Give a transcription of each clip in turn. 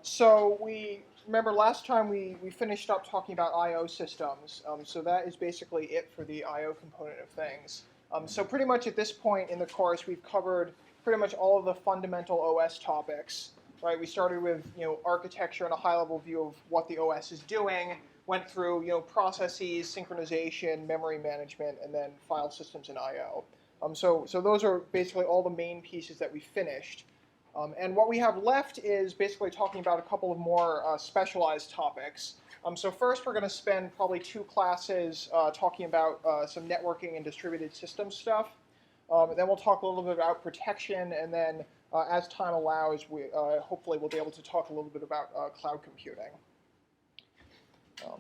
So we remember last time we finished up talking about I/O systems. So that is basically it for the I/O component of things. So pretty much at this point in the course, we've covered pretty much all of the fundamental OS topics. Right? We started with architecture and a high-level view of what the OS is doing. Went through processes, synchronization, memory management, and then file systems and I/O. So those are basically all the main pieces that we finished. And what we have left is basically talking about a couple of more specialized topics. So first we're going to spend probably 2 classes talking about some networking and distributed system stuff. Then we'll talk a little bit about protection, and then as time allows, we hopefully we'll be able to talk a little bit about cloud computing.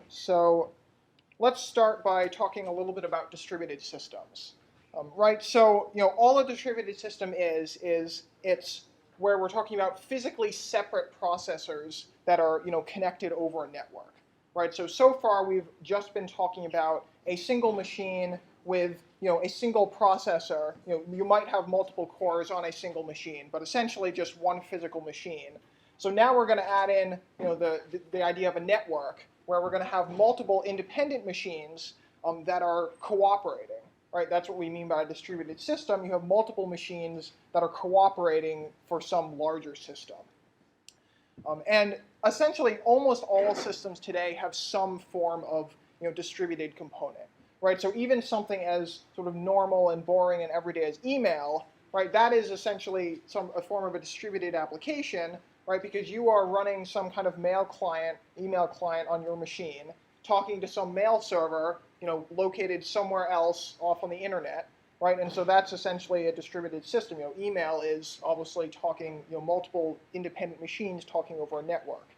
So let's start by talking a little bit about distributed systems. Right, so all a distributed system is it's where we're talking about physically separate processors that are connected over a network, right? So far we've just been talking about a single machine with a single processor. You might have multiple cores on a single machine, but essentially just one physical machine. So now we're going to add in the idea of a network where we're going to have multiple independent machines that are cooperating. Right, that's what we mean by a distributed system. You have multiple machines that are cooperating for some larger system. And essentially, almost all systems today have some form of distributed component. Right, so even something as sort of normal and boring and everyday as email, right, that is essentially a form of a distributed application, right, because you are running some kind of email client on your machine, talking to some mail server located somewhere else off on the internet, right? And so that's essentially a distributed system. Email is obviously talking, multiple independent machines talking over a network,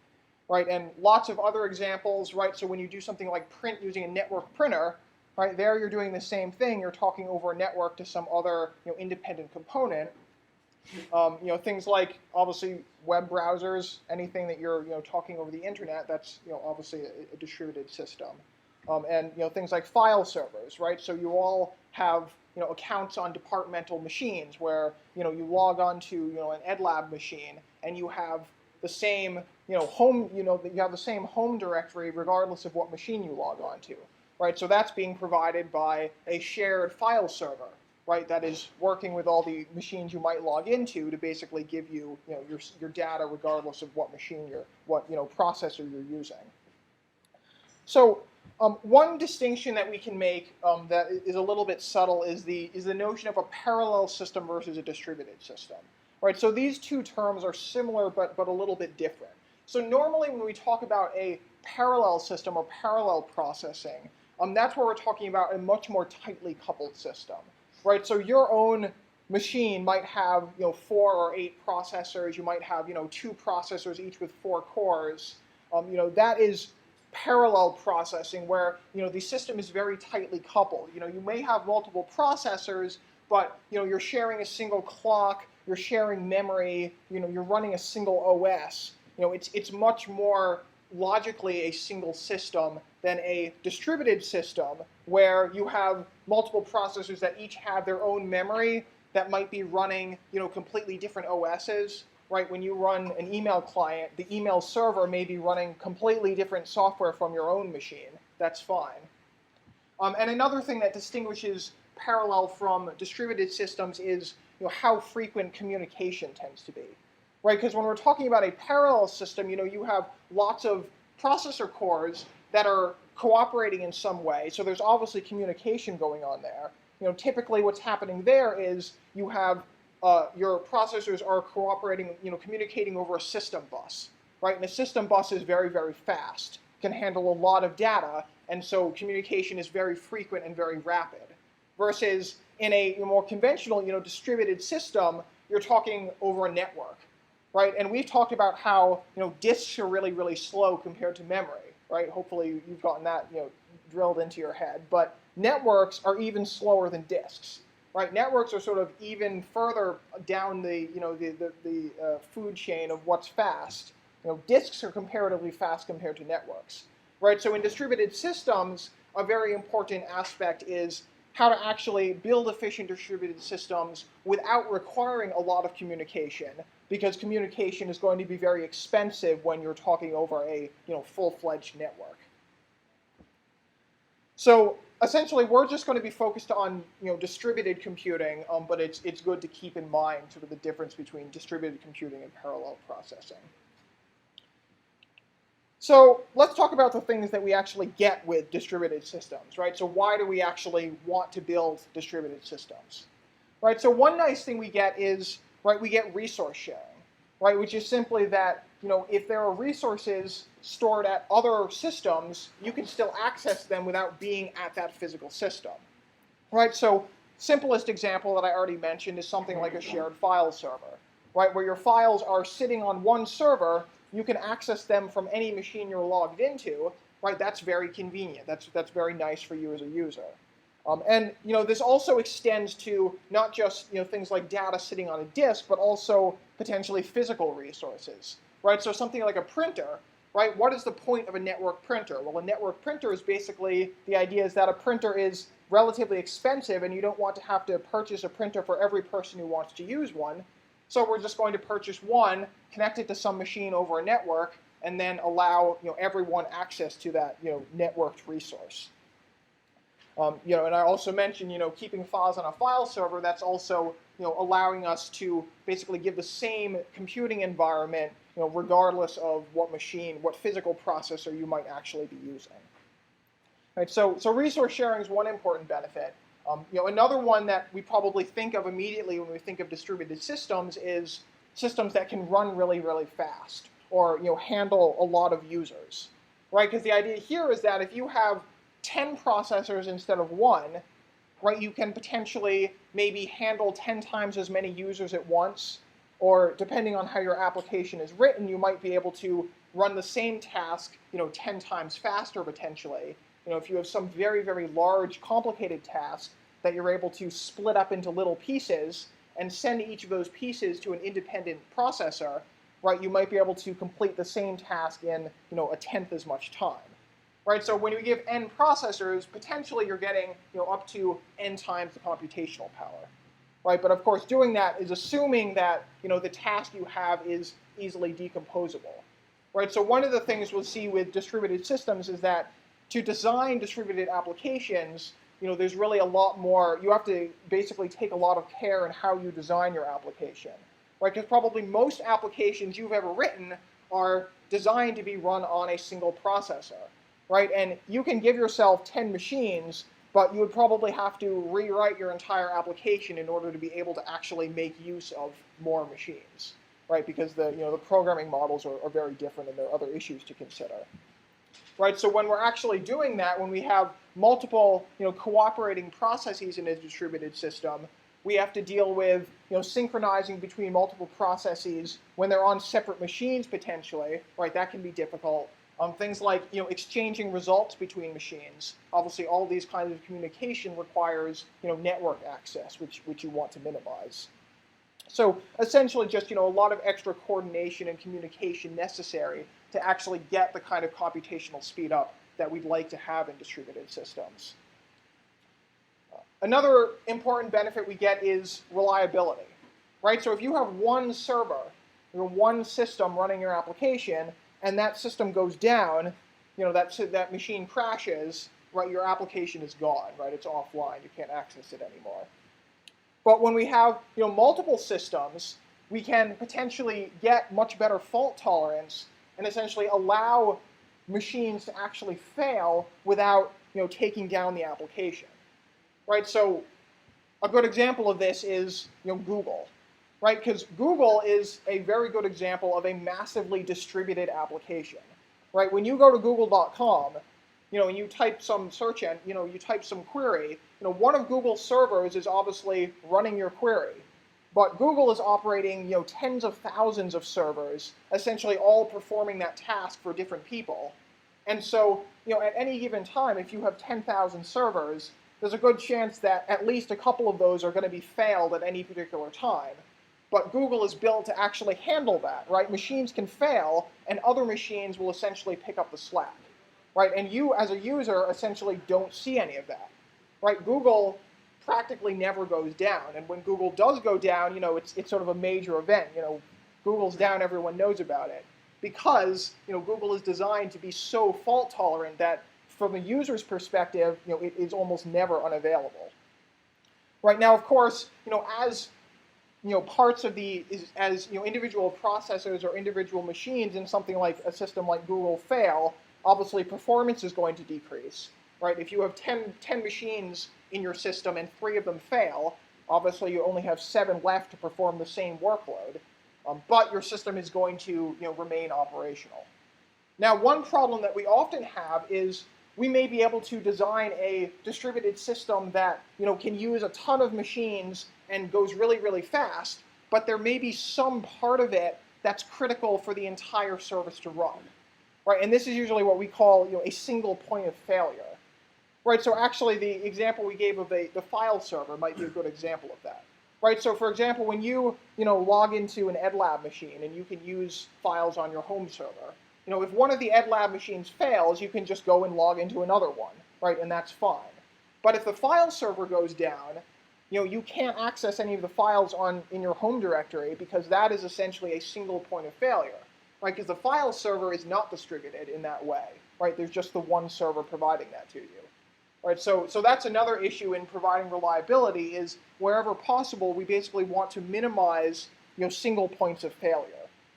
right? And lots of other examples, right? So when you do something like print using a network printer, right? There you're doing the same thing. You're talking over a network to some other, independent component. Things like obviously web browsers, anything that you're, talking over the internet, that's, obviously a distributed system. And things like file servers, right? So you all have accounts on departmental machines where you log onto an EdLab machine and you have the same home you have the same home directory regardless of what machine you log onto, right? So that's being provided by a shared file server, right? That is working with all the machines you might log into to basically give you your data regardless of what machine what processor you're using. So one distinction that we can make that is a little bit subtle is the notion of a parallel system versus a distributed system, right? So these two terms are similar but a little bit different. So normally when we talk about a parallel system or parallel processing, that's where we're talking about a much more tightly coupled system, right? So your own machine might have 4 or 8 processors. You might have 2 processors each with 4 cores. That is parallel processing where the system is very tightly coupled. You may have multiple processors, but you're sharing a single clock, you're sharing memory, you're running a single OS. It's much more logically a single system than a distributed system where you have multiple processors that each have their own memory that might be running completely different OSs. Right, when you run an email client, the email server may be running completely different software from your own machine. That's fine. And another thing that distinguishes parallel from distributed systems is how frequent communication tends to be. Right, because when we're talking about a parallel system, you have lots of processor cores that are cooperating in some way. So there's obviously communication going on there. Typically what's happening there is you have your processors are cooperating, communicating over a system bus, right? And a system bus is very, very fast, can handle a lot of data, and so communication is very frequent and very rapid. Versus in a more conventional, distributed system, you're talking over a network, right? And we've talked about how, disks are really, really slow compared to memory, right? Hopefully you've gotten that, drilled into your head. But networks are even slower than disks. Right, networks are sort of even further down the food chain of what's fast. Disks are comparatively fast compared to networks. Right, so in distributed systems, a very important aspect is how to actually build efficient distributed systems without requiring a lot of communication, because communication is going to be very expensive when you're talking over a full-fledged network. So essentially, we're just going to be focused on distributed computing, but it's good to keep in mind sort of the difference between distributed computing and parallel processing. So let's talk about the things that we actually get with distributed systems, right? So why do we actually want to build distributed systems, right? So one nice thing we get is, right, we get resource sharing, right? Which is simply that, if there are resources stored at other systems, you can still access them without being at that physical system, right? So simplest example that I already mentioned is something like a shared file server, right? Where your files are sitting on one server, you can access them from any machine you're logged into, right? That's very convenient. That's very nice for you as a user. And this also extends to not just things like data sitting on a disk, but also potentially physical resources, right? So something like a printer, right? What is the point of a network printer? Well, a network printer is basically, the idea is that a printer is relatively expensive, and you don't want to have to purchase a printer for every person who wants to use one. So we're just going to purchase one, connect it to some machine over a network, and then allow everyone access to that networked resource. And I also mentioned keeping files on a file server. That's also allowing us to basically give the same computing environment regardless of what machine, what physical processor you might actually be using. Right, so resource sharing is one important benefit. Another one that we probably think of immediately when we think of distributed systems is systems that can run really, really fast, or handle a lot of users, right? Because the idea here is that if you have 10 processors instead of one, right, you can potentially maybe handle 10 times as many users at once, or depending on how your application is written, you might be able to run the same task 10 times faster potentially. If you have some very, very large, complicated task that you're able to split up into little pieces and send each of those pieces to an independent processor, right, you might be able to complete the same task in a tenth as much time. Right, so when you give n processors, potentially you're getting up to n times the computational power. Right, but of course doing that is assuming that the task you have is easily decomposable. Right, so one of the things we'll see with distributed systems is that to design distributed applications, there's really a lot more. You have to basically take a lot of care in how you design your application, right? Because probably most applications you've ever written are designed to be run on a single processor, right? And you can give yourself 10 machines, but you would probably have to rewrite your entire application in order to be able to actually make use of more machines, right? Because the programming models are very different, and there are other issues to consider. Right, so when we're actually doing that, when we have multiple cooperating processes in a distributed system, we have to deal with synchronizing between multiple processes when they're on separate machines potentially. Right, that can be difficult. Things like exchanging results between machines. Obviously, all these kinds of communication requires network access, which you want to minimize. So essentially, just a lot of extra coordination and communication necessary to actually get the kind of computational speed up that we'd like to have in distributed systems. Another important benefit we get is reliability, right? So if you have one server, one system running your application, and that system goes down, that machine crashes, right? Your application is gone, right? It's offline. You can't access it anymore. But when we have multiple systems, we can potentially get much better fault tolerance and essentially allow machines to actually fail without taking down the application, right? So a good example of this is Google, right? Because Google is a very good example of a massively distributed application, right? When you go to google.com, and you type some search in, you type some query, one of Google's servers is obviously running your query. But Google is operating, tens of thousands of servers, essentially all performing that task for different people. And so, at any given time, if you have 10,000 servers, there's a good chance that at least a couple of those are going to be failed at any particular time. But Google is built to actually handle that, right? Machines can fail, and other machines will essentially pick up the slack, right? And you, as a user, essentially don't see any of that, right? Google practically never goes down, and when Google does go down, it's sort of a major event. Google's down, everyone knows about it, because Google is designed to be so fault tolerant that from a user's perspective, it is almost never unavailable. Right now, of course, as parts of as individual processors or individual machines in something like a system like Google fail, obviously performance is going to decrease, right? If you have 10 machines in your system and 3 of them fail, obviously you only have 7 left to perform the same workload, but your system is going to remain operational. Now, one problem that we often have is we may be able to design a distributed system that can use a ton of machines and goes really, really fast, but there may be some part of it that's critical for the entire service to run, right? And this is usually what we call a single point of failure, right? So actually, the example we gave of the file server might be a good example of that, right? So for example, when you log into an EdLab machine and you can use files on your home server, if one of the EdLab machines fails, you can just go and log into another one, right? And that's fine. But if the file server goes down, you can't access any of the files in your home directory because that is essentially a single point of failure, right? Because the file server is not distributed in that way, right? There's just the one server providing that to you, right? So that's another issue in providing reliability is wherever possible, we basically want to minimize, single points of failure.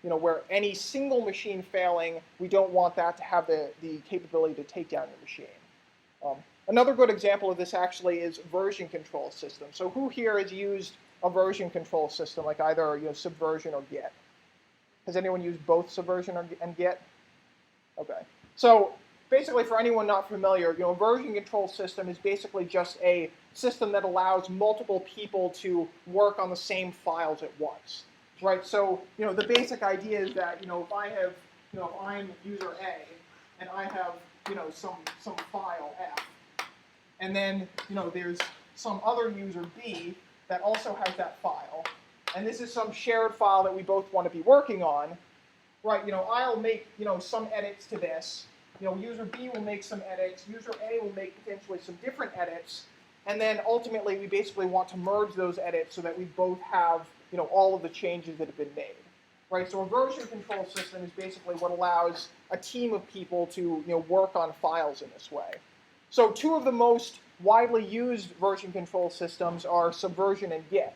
Where any single machine failing, we don't want that to have the capability to take down your machine. Another good example of this actually is version control systems. So who here has used a version control system like either Subversion or Git? Has anyone used both Subversion and Git? Okay. So basically, for anyone not familiar, a version control system is basically just a system that allows multiple people to work on the same files at once. Right, so the basic idea is that if I have if I'm user A and I have some file F, and then there's some other user B that also has that file, and this is some shared file that we both want to be working on, right? I'll make some edits to this. User B will make some edits. User A will make potentially some different edits, and then ultimately we basically want to merge those edits so that we both have all of the changes that have been made, right? So a version control system is basically what allows a team of people to work on files in this way. So 2 of the most widely used version control systems are Subversion and Git.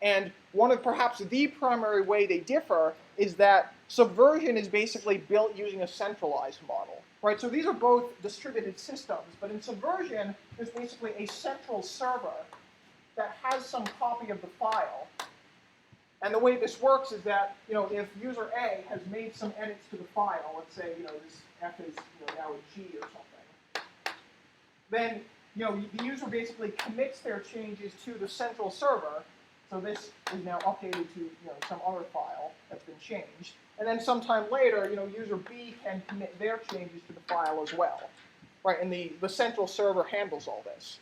And one of perhaps the primary way they differ is that Subversion is basically built using a centralized model, right? So these are both distributed systems, but in Subversion, there's basically a central server that has some copy of the file. And the way this works is that, if user A has made some edits to the file, let's say, this F is now a G or something, then, the user basically commits their changes to the central server. So this is now updated to, some other file that's been changed. And then sometime later, user B can commit their changes to the file as well, right? And the central server handles all this.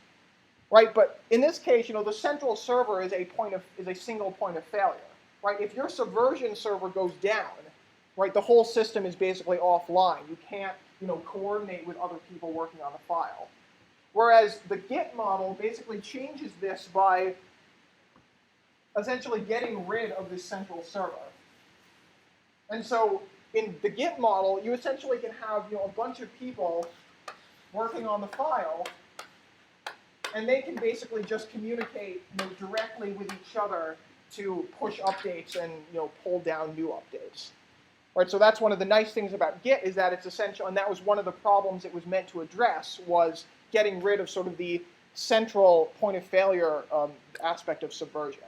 Right, but in this case, the central server is a single point of failure. Right, if your Subversion server goes down, right, the whole system is basically offline. You can't, coordinate with other people working on the file. Whereas the Git model basically changes this by essentially getting rid of this central server. And so in the Git model, you essentially can have a bunch of people working on the file, and they can basically just communicate directly with each other to push updates and pull down new updates. Right, so that's one of the nice things about Git is that it's essential, and that was one of the problems it was meant to address, was getting rid of sort of the central point of failure aspect of Subversion.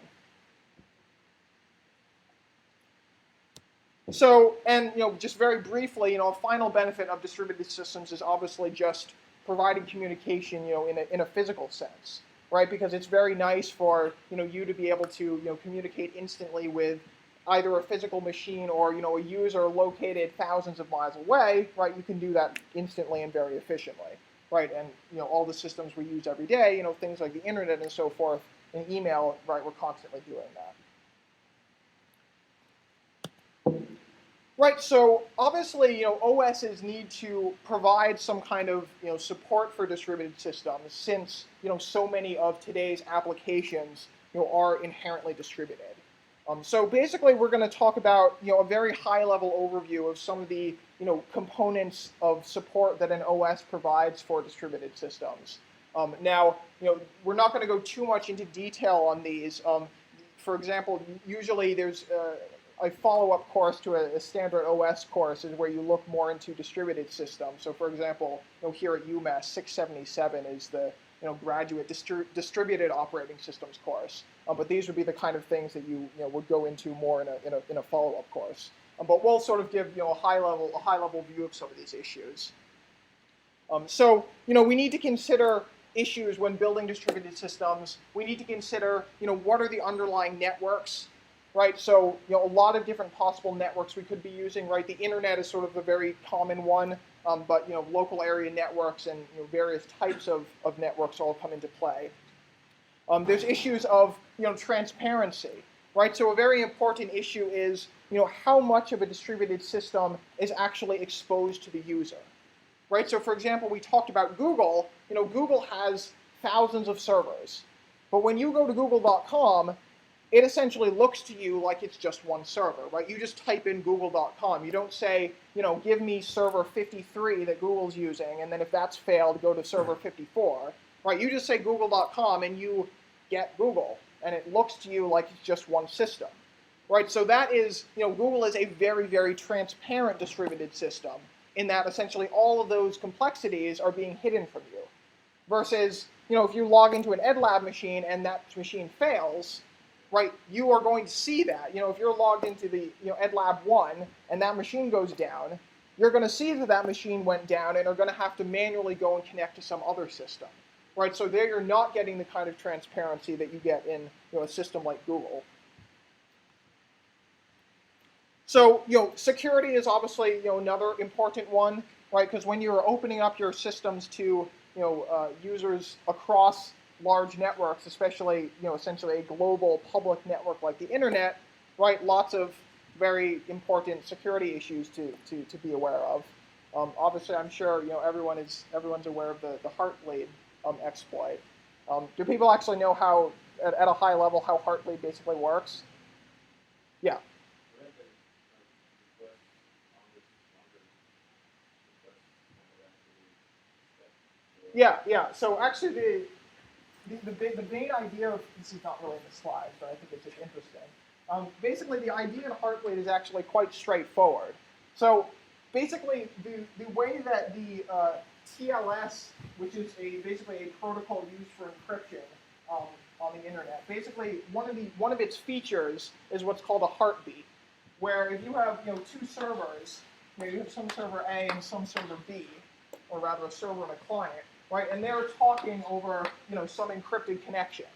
So, and just very briefly, a final benefit of distributed systems is obviously just providing communication, in a physical sense. Right, because it's very nice for you to be able to communicate instantly with either a physical machine or a user located thousands of miles away. Right, you can do that instantly and very efficiently. Right, and all the systems we use every day, things like the internet and so forth, and email. Right, we're constantly doing that. Right, so obviously, OSs need to provide some kind of, support for distributed systems since, so many of today's applications, are inherently distributed. So basically, we're going to talk about, a very high-level overview of some of the, components of support that an OS provides for distributed systems. Now, we're not going to go too much into detail on these. For example, usually there's a follow-up course to a standard OS course is where you look more into distributed systems. So, for example, here at UMass, 677 is the graduate distributed operating systems course. But these would be the kind of things that you would go into more in a follow-up course. But we'll sort of give a high level view of some of these issues. So we need to consider issues when building distributed systems. We need to consider what are the underlying networks. Right, so a lot of different possible networks we could be using. Right, the internet is sort of a very common one, but local area networks and various types of networks all come into play. There's issues of transparency. Right, so a very important issue is how much of a distributed system is actually exposed to the user. Right, so for example, we talked about Google. Google has thousands of servers, but when you go to Google.com, it essentially looks to you like it's just one server, right? You just type in google.com. You don't say, give me server 53 that Google's using, and then if that's failed, go to server 54, right? You just say google.com and you get Google, and it looks to you like it's just one system, right? So that is, Google is a very, very transparent distributed system in that essentially all of those complexities are being hidden from you. Versus, if you log into an EdLab machine and that machine fails, right, you are going to see that. If you're logged into the EdLab 1 and that machine goes down, you're going to see that that machine went down and are going to have to manually go and connect to some other system. Right, so there you're not getting the kind of transparency that you get in a system like Google. So security is obviously another important one, right? Because when you're opening up your systems to users across large networks, especially essentially a global public network like the internet, right? Lots of very important security issues to be aware of. Obviously, I'm sure everyone's aware of the Heartbleed exploit. Do people actually know how, at a high level, how Heartbleed basically works? Yeah. Yeah. So actually, the main idea of this is not really in the slides, but I think it's just interesting. Basically, the idea in Heartbleed is actually quite straightforward. So basically, the way that the TLS, which is basically a protocol used for encryption on the internet, basically one of its features is what's called a heartbeat, where if you have two servers, you have some server A and some server B, or rather a server and a client, right? And they're talking over some encrypted connection,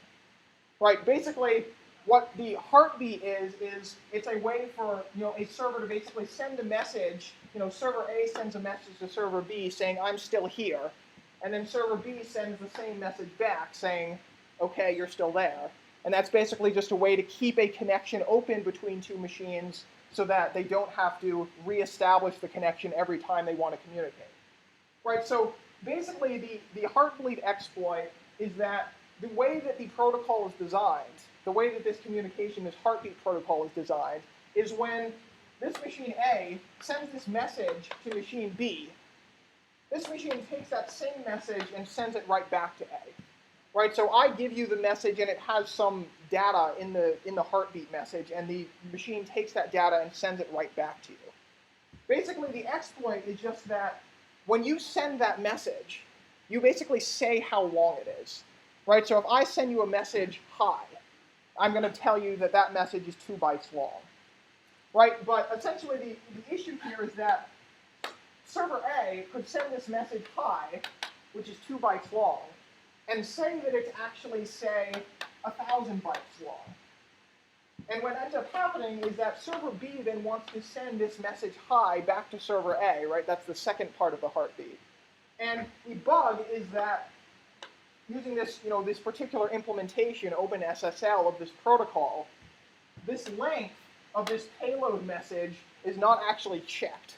right? Basically, what the heartbeat is it's a way for a server to basically send a message. Server A sends a message to server B saying I'm still here, and then server B sends the same message back saying, okay, you're still there. And that's basically just a way to keep a connection open between two machines so that they don't have to reestablish the connection every time they want to communicate. Right, so basically the Heartbleed exploit is that the way that the protocol is designed, the way that this communication, this heartbeat protocol is designed, is when this machine A sends this message to machine B, this machine takes that same message and sends it right back to A. Right, so I give you the message and it has some data in the heartbeat message, and the machine takes that data and sends it right back to you. Basically, the exploit is just that when you send that message, you basically say how long it is. Right, so if I send you a message, hi, I'm going to tell you that that message is 2 bytes long. Right, but essentially the issue here is that server A could send this message hi, which is 2 bytes long, and say that it's actually, say, 1,000 bytes long. And what ends up happening is that server B then wants to send this message hi back to server A, right? That's the second part of the heartbeat. And the bug is that using this, this particular implementation, OpenSSL, of this protocol, this length of this payload message is not actually checked.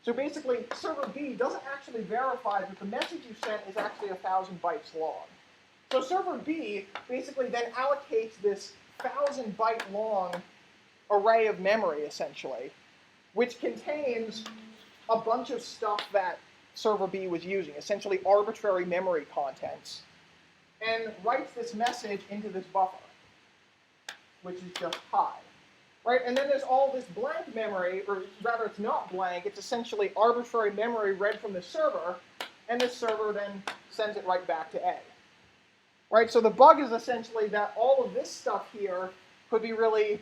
So basically, server B doesn't actually verify that the message you sent is actually 1,000 bytes long. So server B basically then allocates this 1,000 byte long array of memory, essentially, which contains a bunch of stuff that server B was using, essentially arbitrary memory contents, and writes this message into this buffer, which is just hi. Right? And then there's all this blank memory, or rather it's not blank, it's essentially arbitrary memory read from the server, and the server then sends it right back to A. Right? So the bug is essentially that all of this stuff here could be really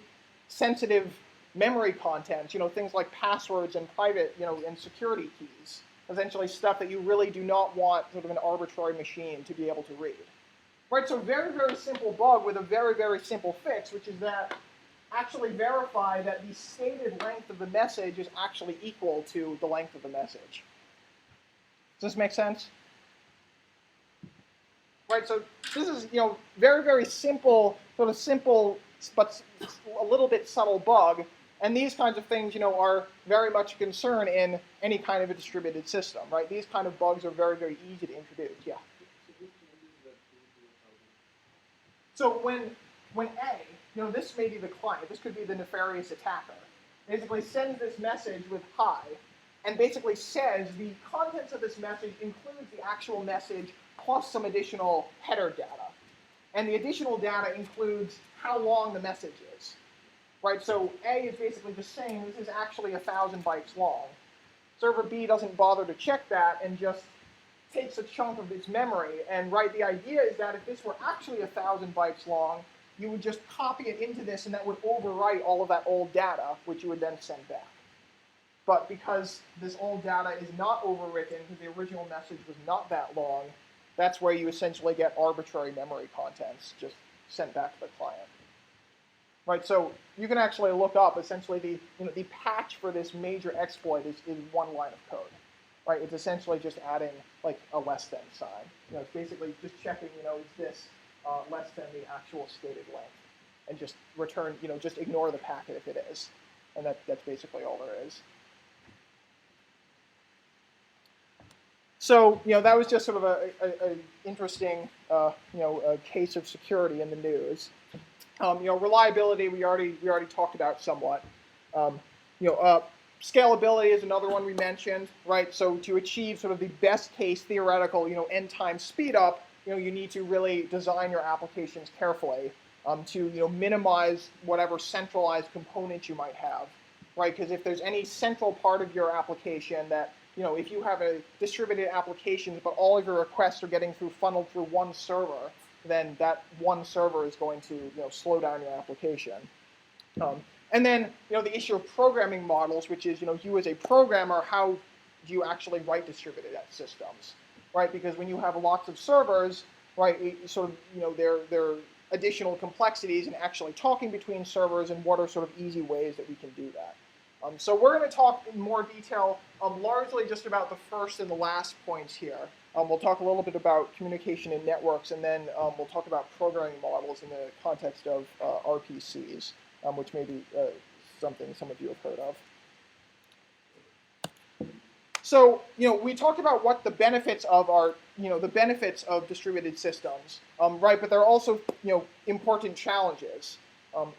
sensitive memory contents, things like passwords and private, and security keys. Essentially stuff that you really do not want sort of an arbitrary machine to be able to read. Right? So very, very simple bug with a very, very simple fix, which is that actually verify that the stated length of the message is actually equal to the length of the message. Does this make sense? Right, so this is, very, very simple, sort of simple, but a little bit subtle bug. And these kinds of things, are very much a concern in any kind of a distributed system, right? These kind of bugs are very, very easy to introduce, yeah. So when A, this may be the client, this could be the nefarious attacker, basically sends this message with hi, and basically says the contents of this message includes the actual message plus some additional header data. And the additional data includes how long the message is. Right, so A is basically just saying this is actually 1,000 bytes long. Server B doesn't bother to check that and just takes a chunk of its memory. And right, the idea is that if this were actually 1,000 bytes long, you would just copy it into this and that would overwrite all of that old data, which you would then send back. But because this old data is not overwritten, because the original message was not that long, that's where you essentially get arbitrary memory contents just sent back to the client. Right, so you can actually look up essentially the patch for this major exploit is one line of code. Right, it's essentially just adding like a less than sign. It's basically just checking, is this less than the actual stated length, and just return, just ignore the packet if it is, and that's basically all there is. So, that was just sort of a interesting, a case of security in the news. Reliability we already talked about somewhat. Scalability is another one we mentioned, right? So to achieve sort of the best case theoretical, end time speed up, you need to really design your applications carefully to minimize whatever centralized components you might have, right? Because if there's any central part of your application that if you have a distributed application, but all of your requests are getting funneled through one server, then that one server is going to slow down your application. And then the issue of programming models, which is you as a programmer, how do you actually write distributed systems, right? Because when you have lots of servers, right, sort of there are additional complexities in actually talking between servers, and what are sort of easy ways that we can do that. So we're going to talk in more detail, largely just about the first and the last points here. We'll talk a little bit about communication in networks, and then we'll talk about programming models in the context of RPCs, which may be something some of you have heard of. So, we talked about what the benefits of the benefits of distributed systems, right? But there are also, important challenges.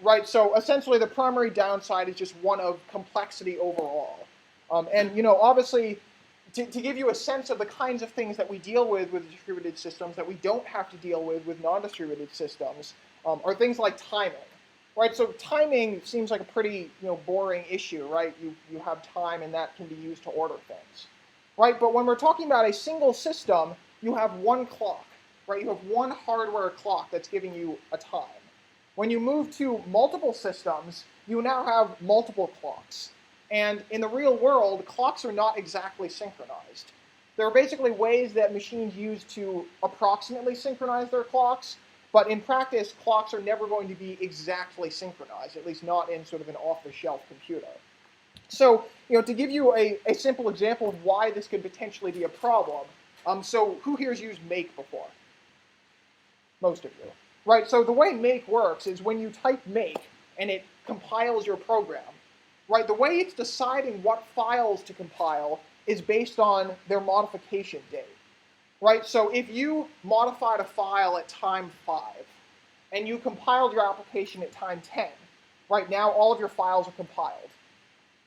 Right, so essentially the primary downside is just one of complexity overall. And obviously, to give you a sense of the kinds of things that we deal with distributed systems that we don't have to deal with non-distributed systems, are things like timing. Right, so timing seems like a pretty boring issue, right? You have time and that can be used to order things. Right, but when we're talking about a single system, you have one clock, right? You have one hardware clock that's giving you a time. When you move to multiple systems, you now have multiple clocks. And in the real world, clocks are not exactly synchronized. There are basically ways that machines use to approximately synchronize their clocks, but in practice, clocks are never going to be exactly synchronized, at least not in sort of an off-the-shelf computer. So, to give you a simple example of why this could potentially be a problem, so who here's used make before? Most of you. Right, so the way make works is when you type make and it compiles your program, right? The way it's deciding what files to compile is based on their modification date, right? So if you modified a file at time 5 and you compiled your application at time 10, right, now all of your files are compiled.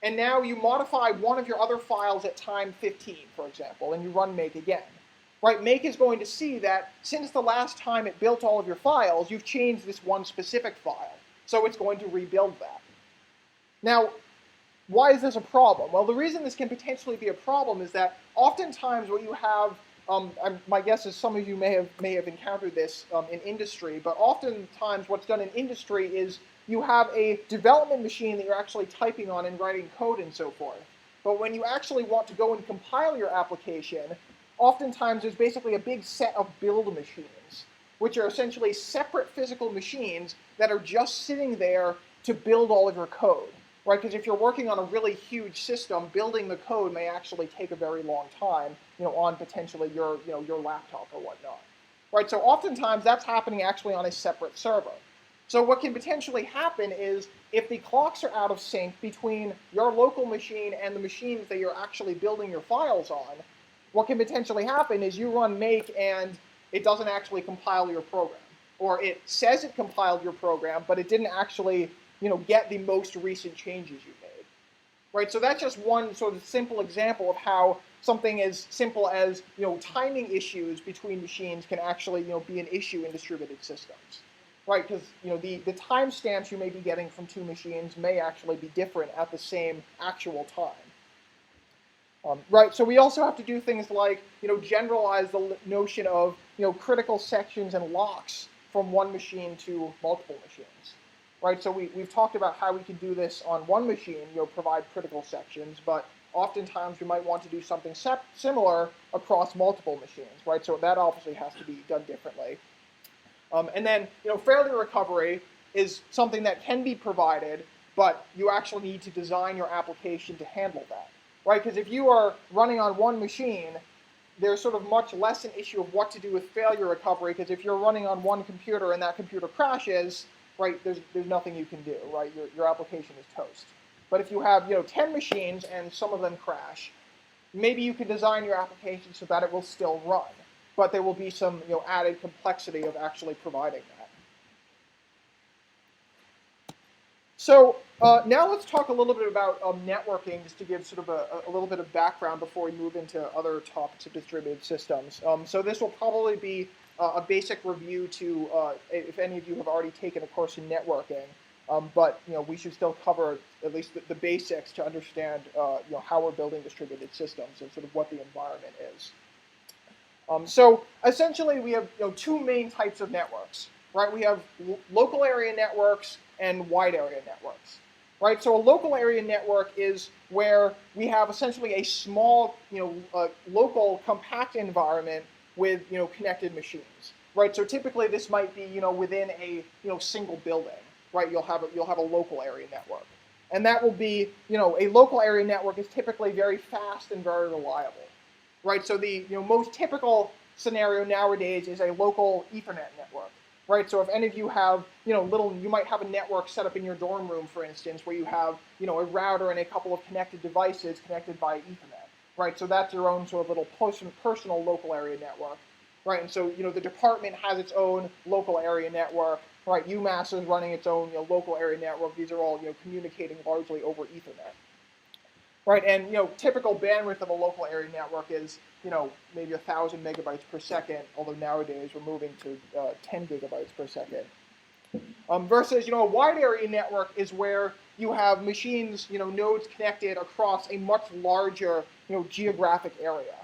And now you modify one of your other files at time 15, for example, and you run make again. Right, make is going to see that since the last time it built all of your files, you've changed this one specific file. So it's going to rebuild that. Now, why is this a problem? Well, the reason this can potentially be a problem is that oftentimes what you have, my guess is some of you may have encountered this in industry, but oftentimes what's done in industry is you have a development machine that you're actually typing on and writing code and so forth. But when you actually want to go and compile your application, oftentimes there's basically a big set of build machines, which are essentially separate physical machines that are just sitting there to build all of your code, right? Because if you're working on a really huge system, building the code may actually take a very long time, on potentially your laptop or whatnot, right? So oftentimes that's happening actually on a separate server. So what can potentially happen is if the clocks are out of sync between your local machine and the machines that you're actually building your files on, what can potentially happen is you run make and it doesn't actually compile your program. Or it says it compiled your program, but it didn't actually get the most recent changes you made. Right? So that's just one sort of simple example of how something as simple as timing issues between machines can actually be an issue in distributed systems. Right, because the timestamps you may be getting from two machines may actually be different at the same actual time. Right, so we also have to do things like generalize the notion of critical sections and locks from one machine to multiple machines. Right, so we've talked about how we can do this on one machine, provide critical sections, but oftentimes we might want to do something similar across multiple machines. Right, so that obviously has to be done differently. And then, failure recovery is something that can be provided, but you actually need to design your application to handle that, right? Because if you are running on one machine, there's sort of much less an issue of what to do with failure recovery, because if you're running on one computer and that computer crashes, right, there's nothing you can do, right? Your application is toast. But if you have, 10 machines and some of them crash, maybe you can design your application so that it will still run. But there will be some added complexity of actually providing that. So now let's talk a little bit about networking, just to give sort of a little bit of background before we move into other topics of distributed systems. So this will probably be a basic review to, if any of you have already taken a course in networking, but we should still cover at least the basics to understand how we're building distributed systems and sort of what the environment is. So essentially, we have two main types of networks, right? We have local area networks and wide area networks, right? So a local area network is where we have essentially a small, local compact environment with connected machines, right? So typically, this might be within a single building, right? You'll have a local area network, and that will be a local area network is typically very fast and very reliable. Right, so the most typical scenario nowadays is a local Ethernet network. Right, so if any of you have you might have a network set up in your dorm room, for instance, where you have a router and a couple of connected devices connected by Ethernet. Right, so that's your own sort of little personal local area network. Right, and so the department has its own local area network. Right, UMass is running its own local area network. These are all communicating largely over Ethernet. Right, and typical bandwidth of a local area network is maybe 1,000 megabytes per second, although nowadays we're moving to 10 gigabytes per second. Versus a wide area network is where you have machines, nodes connected across a much larger geographic area.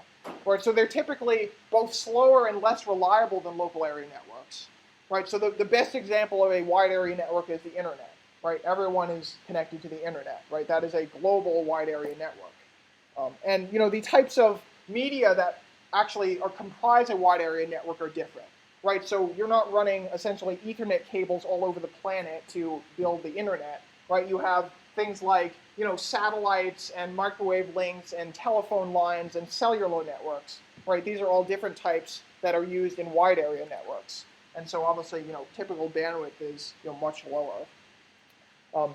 Right, so they're typically both slower and less reliable than local area networks. Right, so the best example of a wide area network is the internet. Right, everyone is connected to the internet. Right, that is a global wide area network. And the types of media that actually comprise a wide area network are different. Right, so you're not running essentially Ethernet cables all over the planet to build the internet. Right, you have things like satellites and microwave links and telephone lines and cellular networks. Right, these are all different types that are used in wide area networks. And so obviously typical bandwidth is much lower.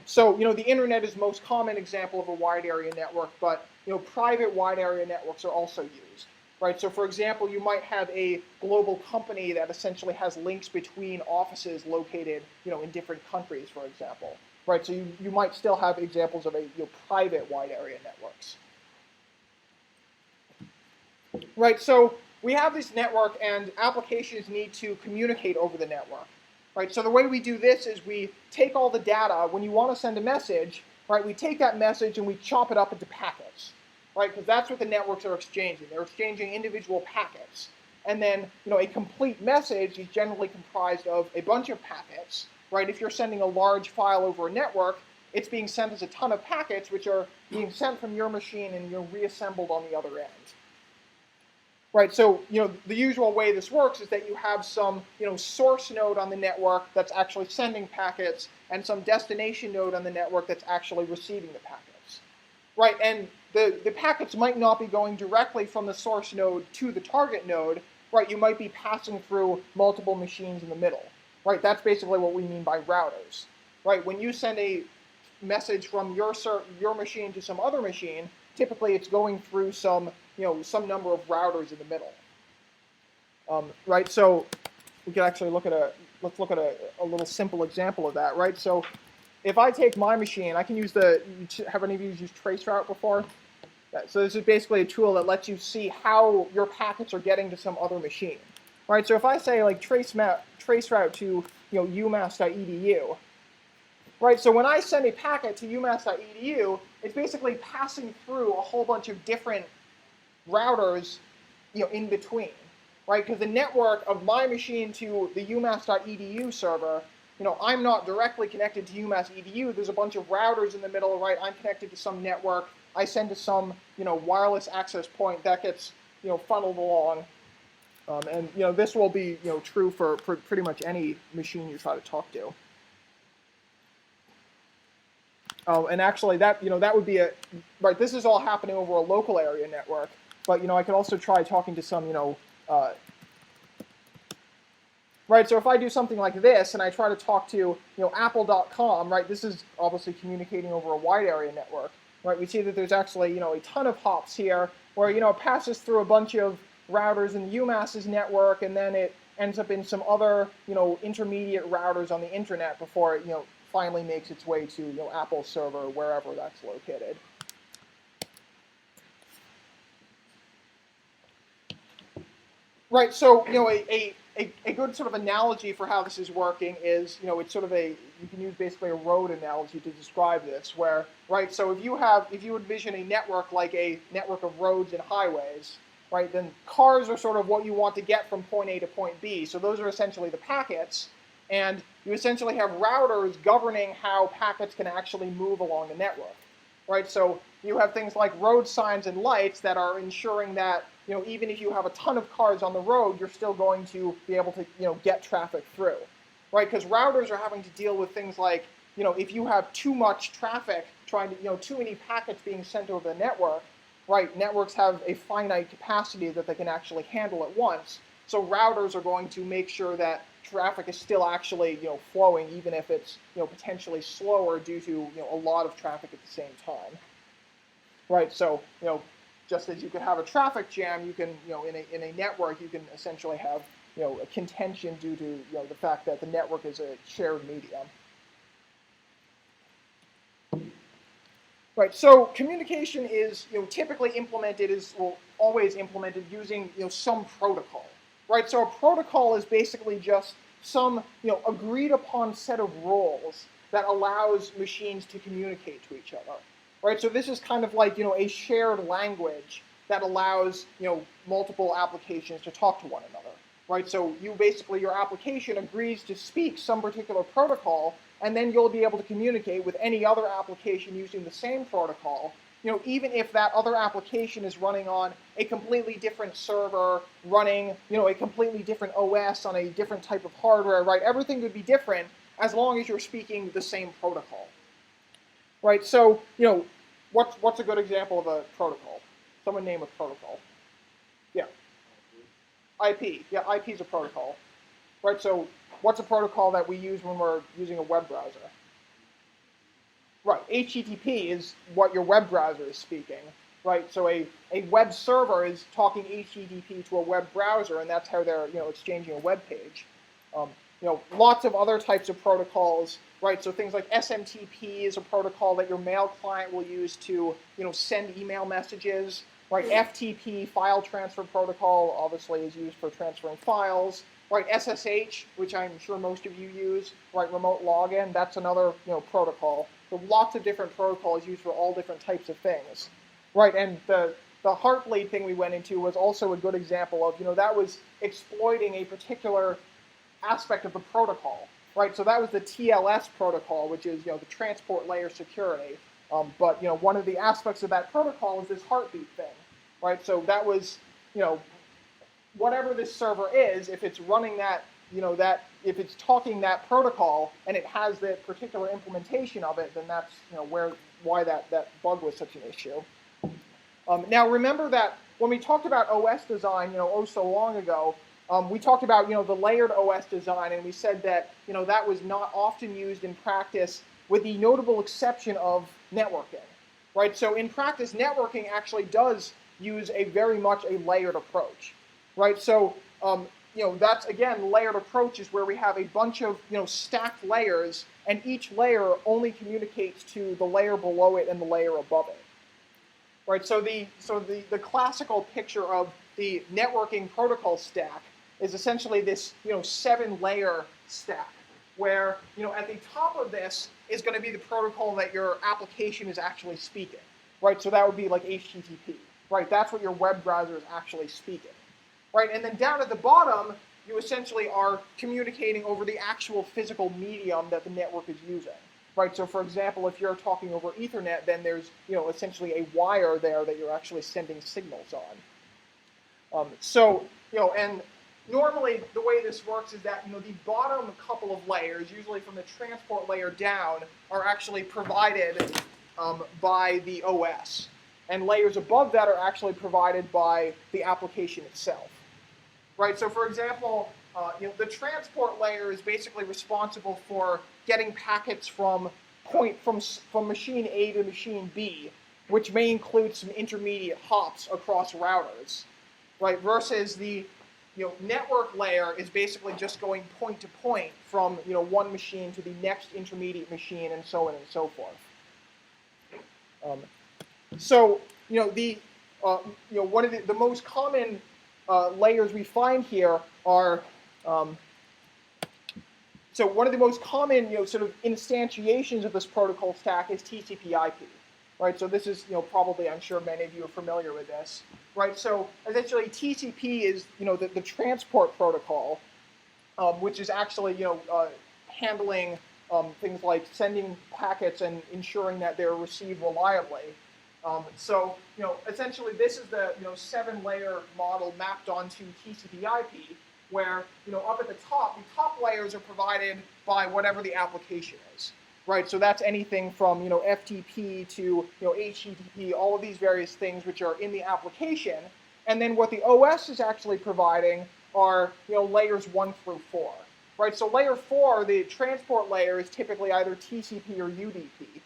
So the internet is the most common example of a wide area network, but private wide area networks are also used, right? So for example, you might have a global company that essentially has links between offices located in different countries, for example, right? So you might still have examples of a private wide area networks, right? So we have this network, and applications need to communicate over the network. Right, so the way we do this is we take all the data. When you want to send a message, right, we take that message and we chop it up into packets, right, because that's what the networks are exchanging. They're exchanging individual packets. And then, a complete message is generally comprised of a bunch of packets, right? If you're sending a large file over a network, it's being sent as a ton of packets, which are being sent from your machine and reassembled on the other end. Right, so the usual way this works is that you have some source node on the network that's actually sending packets, and some destination node on the network that's actually receiving the packets. Right, and the packets might not be going directly from the source node to the target node. Right, you might be passing through multiple machines in the middle. Right, that's basically what we mean by routers. Right, when you send a message from your machine to some other machine, typically it's going through some number of routers in the middle. Right, so we can actually let's look at a little simple example of that, right? So if I take my machine, I can use have any of you used traceroute before? So this is basically a tool that lets you see how your packets are getting to some other machine, right? So if I say like traceroute to umass.edu, right, so when I send a packet to umass.edu, it's basically passing through a whole bunch of different routers, in between, right? Because the network of my machine to the umass.edu server, I'm not directly connected to umass.edu. There's a bunch of routers in the middle, right? I'm connected to some network. I send to some, wireless access point that gets, funneled along. And this will be, true for pretty much any machine you try to talk to. Oh, and actually, that would be right. This is all happening over a local area network. But I could also try talking to some right. So if I do something like this and I try to talk to Apple.com, right? This is obviously communicating over a wide area network, right? We see that there's actually a ton of hops here where it passes through a bunch of routers in the UMass's network, and then it ends up in some other intermediate routers on the internet before it finally makes its way to Apple's server, wherever that's located. Right, so a good sort of analogy for how this is working is it's sort of you can use basically a road analogy to describe this, where right, so if you envision a network like a network of roads and highways, right, then cars are sort of what you want to get from point A to point B. So those are essentially the packets, and you essentially have routers governing how packets can actually move along the network. Right, so you have things like road signs and lights that are ensuring that even if you have a ton of cars on the road, you're still going to be able to get traffic through, right? Because routers are having to deal with things like if you have too much traffic trying to too many packets being sent over the network, right? Networks have a finite capacity that they can actually handle at once, so routers are going to make sure that traffic is still actually flowing, even if it's potentially slower due to a lot of traffic at the same time. Right, so just as you could have a traffic jam, you can in a network you can essentially have a contention due to the fact that the network is a shared medium. Right, so communication is typically implemented always implemented using some protocol. Right, so a protocol is basically just some agreed upon set of rules that allows machines to communicate to each other. Right, so this is kind of like a shared language that allows multiple applications to talk to one another. Right, so your application agrees to speak some particular protocol, and then you'll be able to communicate with any other application using the same protocol. Even if that other application is running on a completely different server, running, a completely different OS on a different type of hardware, right? Everything would be different as long as you're speaking the same protocol, right? So, what's a good example of a protocol? Someone name a protocol. Yeah. IP. Yeah, IP is a protocol, right? So, what's a protocol that we use when we're using a web browser? Right, HTTP is what your web browser is speaking, right? So a web server is talking HTTP to a web browser, and that's how they're exchanging a web page. Lots of other types of protocols, right? So things like SMTP is a protocol that your mail client will use to send email messages, right? FTP, file transfer protocol, obviously is used for transferring files. Right, SSH, which I'm sure most of you use, right, remote login, that's another protocol. So lots of different protocols used for all different types of things. Right, and the Heartbleed thing we went into was also a good example of, that was exploiting a particular aspect of the protocol. Right, so that was the TLS protocol, which is, the transport layer security. But, one of the aspects of that protocol is this heartbeat thing. Right, so that was, whatever this server is, if it's running that, if it's talking that protocol and it has the particular implementation of it, then that's, why that bug was such an issue. Now remember that when we talked about OS design, oh so long ago, we talked about, the layered OS design, and we said that, that was not often used in practice with the notable exception of networking, right? So in practice, networking actually does use a very much a layered approach. Right, so that's again layered approach is where we have a bunch of stacked layers, and each layer only communicates to the layer below it and the layer above it. Right, so the classical picture of the networking protocol stack is essentially this 7-layer stack, where at the top of this is going to be the protocol that your application is actually speaking. Right, so that would be like HTTP. Right, that's what your web browser is actually speaking. Right, and then down at the bottom, you essentially are communicating over the actual physical medium that the network is using. Right, so for example, if you're talking over Ethernet, then there's essentially a wire there that you're actually sending signals on. And normally the way this works is that the bottom couple of layers, usually from the transport layer down, are actually provided by the OS, and layers above that are actually provided by the application itself. Right, so for example, the transport layer is basically responsible for getting packets from machine A to machine B, which may include some intermediate hops across routers. Right, versus the network layer is basically just going point to point from one machine to the next intermediate machine, and so on and so forth. One of the most common layers we find here are, so one of the most common, sort of instantiations of this protocol stack is TCP/IP, right? So this is, probably, I'm sure many of you are familiar with this, right? So essentially TCP is, the transport protocol, which is actually, handling things like sending packets and ensuring that they're received reliably. Essentially this is the 7-layer model mapped onto TCP/IP, where up at the top layers are provided by whatever the application is, right? So that's anything from FTP to HTTP, all of these various things which are in the application, and then what the OS is actually providing are layers 1 through 4, right? So layer 4, the transport layer, is typically either TCP or UDP.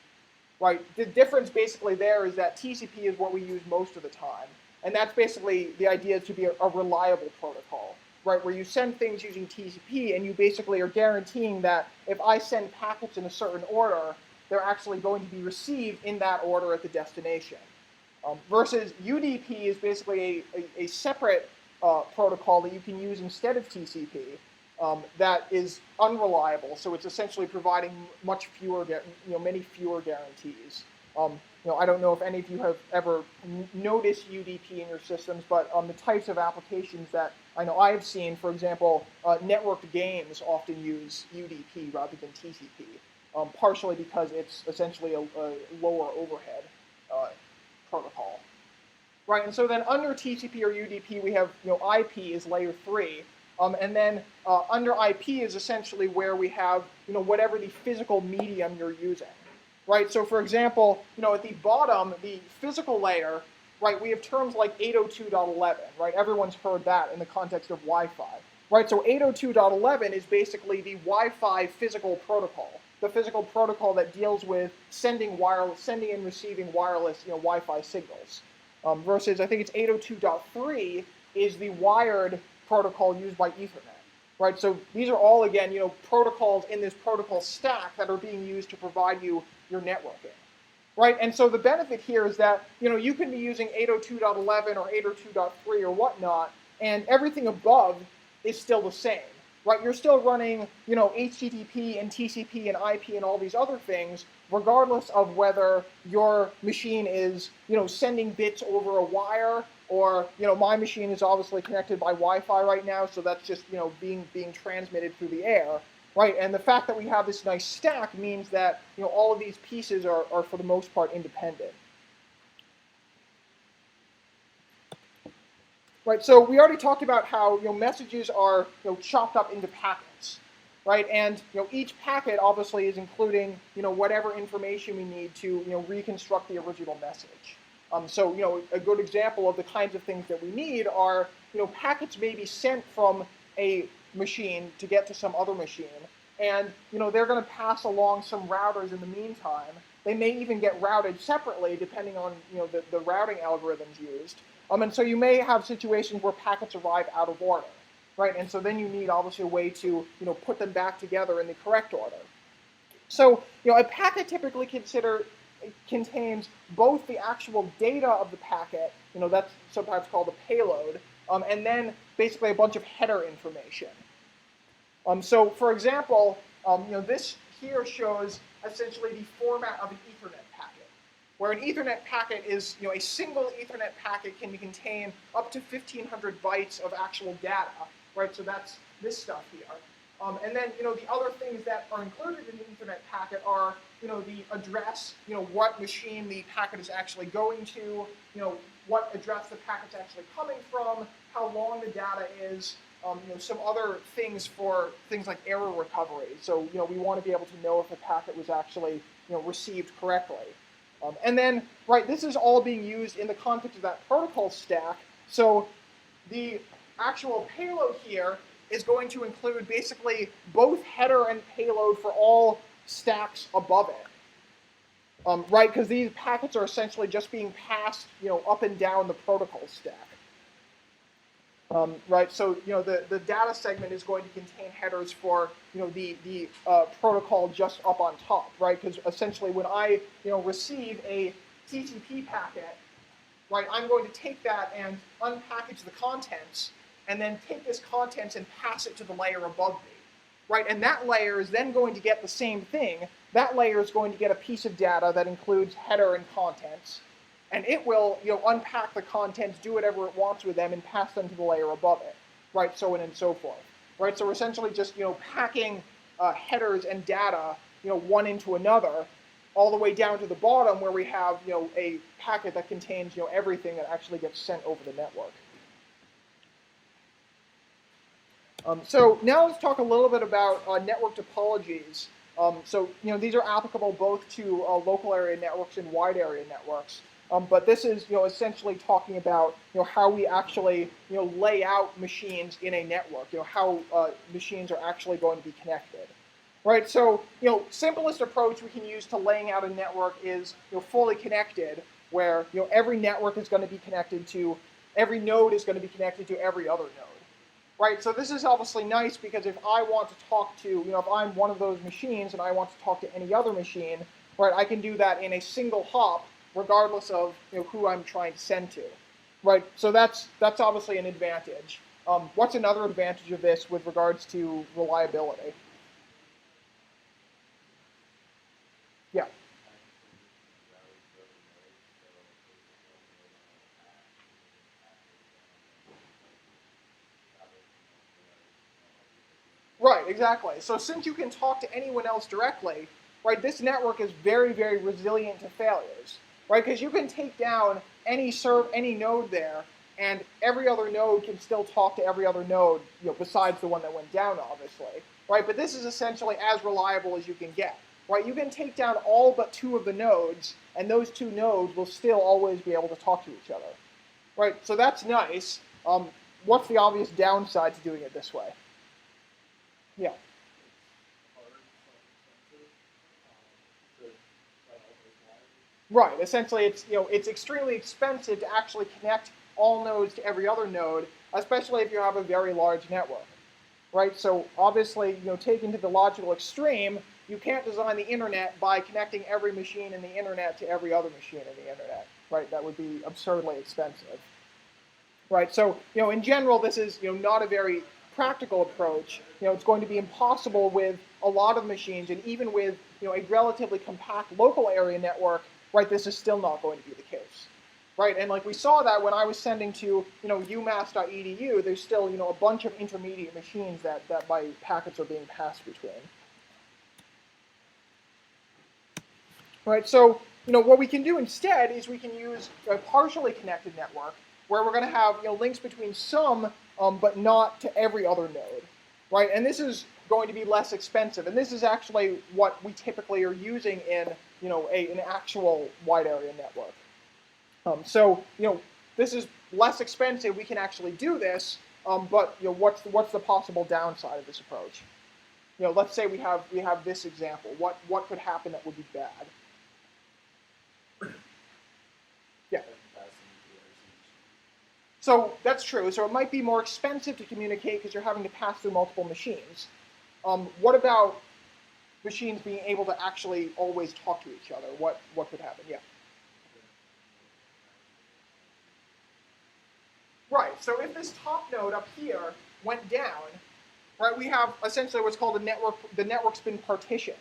Right, the difference basically there is that TCP is what we use most of the time, and that's basically the idea to be a reliable protocol, right, where you send things using TCP and you basically are guaranteeing that if I send packets in a certain order, they're actually going to be received in that order at the destination. Versus UDP is basically a separate protocol that you can use instead of TCP. That is unreliable, so it's essentially providing much fewer, many fewer guarantees. I don't know if any of you have ever noticed UDP in your systems, but the types of applications that I know I have seen, for example, networked games often use UDP rather than TCP, partially because it's essentially a lower overhead protocol. Right, and so then under TCP or UDP, we have IP is layer 3. And then under IP is essentially where we have whatever the physical medium you're using, right? So for example, at the bottom, the physical layer, right? We have terms like 802.11, right? Everyone's heard that in the context of Wi-Fi, right? So 802.11 is basically the Wi-Fi physical protocol, the physical protocol that deals with sending and receiving wireless, Wi-Fi signals. Versus, I think it's 802.3 is the wired protocol used by Ethernet, right? So these are all, again, protocols in this protocol stack that are being used to provide you your networking, right? And so the benefit here is that, you can be using 802.11 or 802.3 or whatnot, and everything above is still the same, right? You're still running, HTTP and TCP and IP and all these other things, regardless of whether your machine is, sending bits over a wire, or, my machine is obviously connected by Wi-Fi right now, so that's just, being transmitted through the air, right? And the fact that we have this nice stack means that, all of these pieces are for the most part independent. Right, so we already talked about how messages are chopped up into packets, right? And each packet obviously is including whatever information we need to reconstruct the original message. So a good example of the kinds of things that we need are packets may be sent from a machine to get to some other machine, and they're going to pass along some routers in the meantime. They may even get routed separately depending on the routing algorithms used. And so you may have situations where packets arrive out of order, right? And so then you need obviously a way to put them back together in the correct order. So a packet typically contains both the actual data of the packet, that's sometimes called a payload, and then basically a bunch of header information. So for example, this here shows essentially the format of an Ethernet packet, where an Ethernet packet is, a single Ethernet packet can contain up to 1,500 bytes of actual data, right? So that's this stuff here. And then, the other things that are included in the Ethernet packet are, the address, what machine the packet is actually going to, what address the packet's actually coming from, how long the data is, some other things for things like error recovery. So, we want to be able to know if the packet was actually, received correctly. And then, right, this is all being used in the context of that protocol stack. So the actual payload here is going to include basically both header and payload for all stacks above it, right? Because these packets are essentially just being passed, up and down the protocol stack. Right, so the data segment is going to contain headers for the protocol just up on top, right? Because essentially when I receive a TCP packet, right, I'm going to take that and unpackage the contents, and then take this contents and pass it to the layer above me, right? And that layer is then going to get the same thing. That layer is going to get a piece of data that includes header and contents. And it will, unpack the contents, do whatever it wants with them, and pass them to the layer above it, right? So on and so forth, right? So we're essentially just, packing headers and data, one into another, all the way down to the bottom where we have, a packet that contains, everything that actually gets sent over the network. So now let's talk a little bit about network topologies. So these are applicable both to local area networks and wide area networks. But this is essentially talking about how we actually lay out machines in a network. How machines are actually going to be connected. Right. So simplest approach we can use to laying out a network is fully connected, where every network is going to be connected to every node is going to be connected to every other node. Right, so this is obviously nice because if I want to talk to, if I'm one of those machines and I want to talk to any other machine, right, I can do that in a single hop, regardless of who I'm trying to send to. Right, so that's obviously an advantage. What's another advantage of this with regards to reliability? Yeah. Right, exactly. So since you can talk to anyone else directly, right, this network is very, very resilient to failures, right? Because you can take down any node there, and every other node can still talk to every other node, besides the one that went down, obviously, right? But this is essentially as reliable as you can get, right? You can take down all but two of the nodes, and those two nodes will still always be able to talk to each other, right? So that's nice. What's the obvious downside to doing it this way? Yeah. Right. Essentially, it's extremely expensive to actually connect all nodes to every other node, especially if you have a very large network. Right. So obviously, taken to the logical extreme, you can't design the internet by connecting every machine in the internet to every other machine in the internet. Right. That would be absurdly expensive. Right. So in general, this is not a very practical approach. It's going to be impossible with a lot of machines, and even with a relatively compact local area network. Right. This is still not going to be the case. Right. And like we saw that when I was sending to umass.edu, there's still a bunch of intermediate machines that my packets are being passed between. Right. So what we can do instead is we can use a partially connected network where we're going to have links between some, but not to every other node, right? And this is going to be less expensive, and this is actually what we typically are using in an actual wide area network. So this is less expensive. We can actually do this, but what's the possible downside of this approach? Let's say we have this example. What could happen that would be bad? Yeah. So that's true. So it might be more expensive to communicate because you're having to pass through multiple machines. What about machines being able to actually always talk to each other? What could happen? Yeah. Right. So if this top node up here went down, right, we have essentially what's called a network. The network's been partitioned.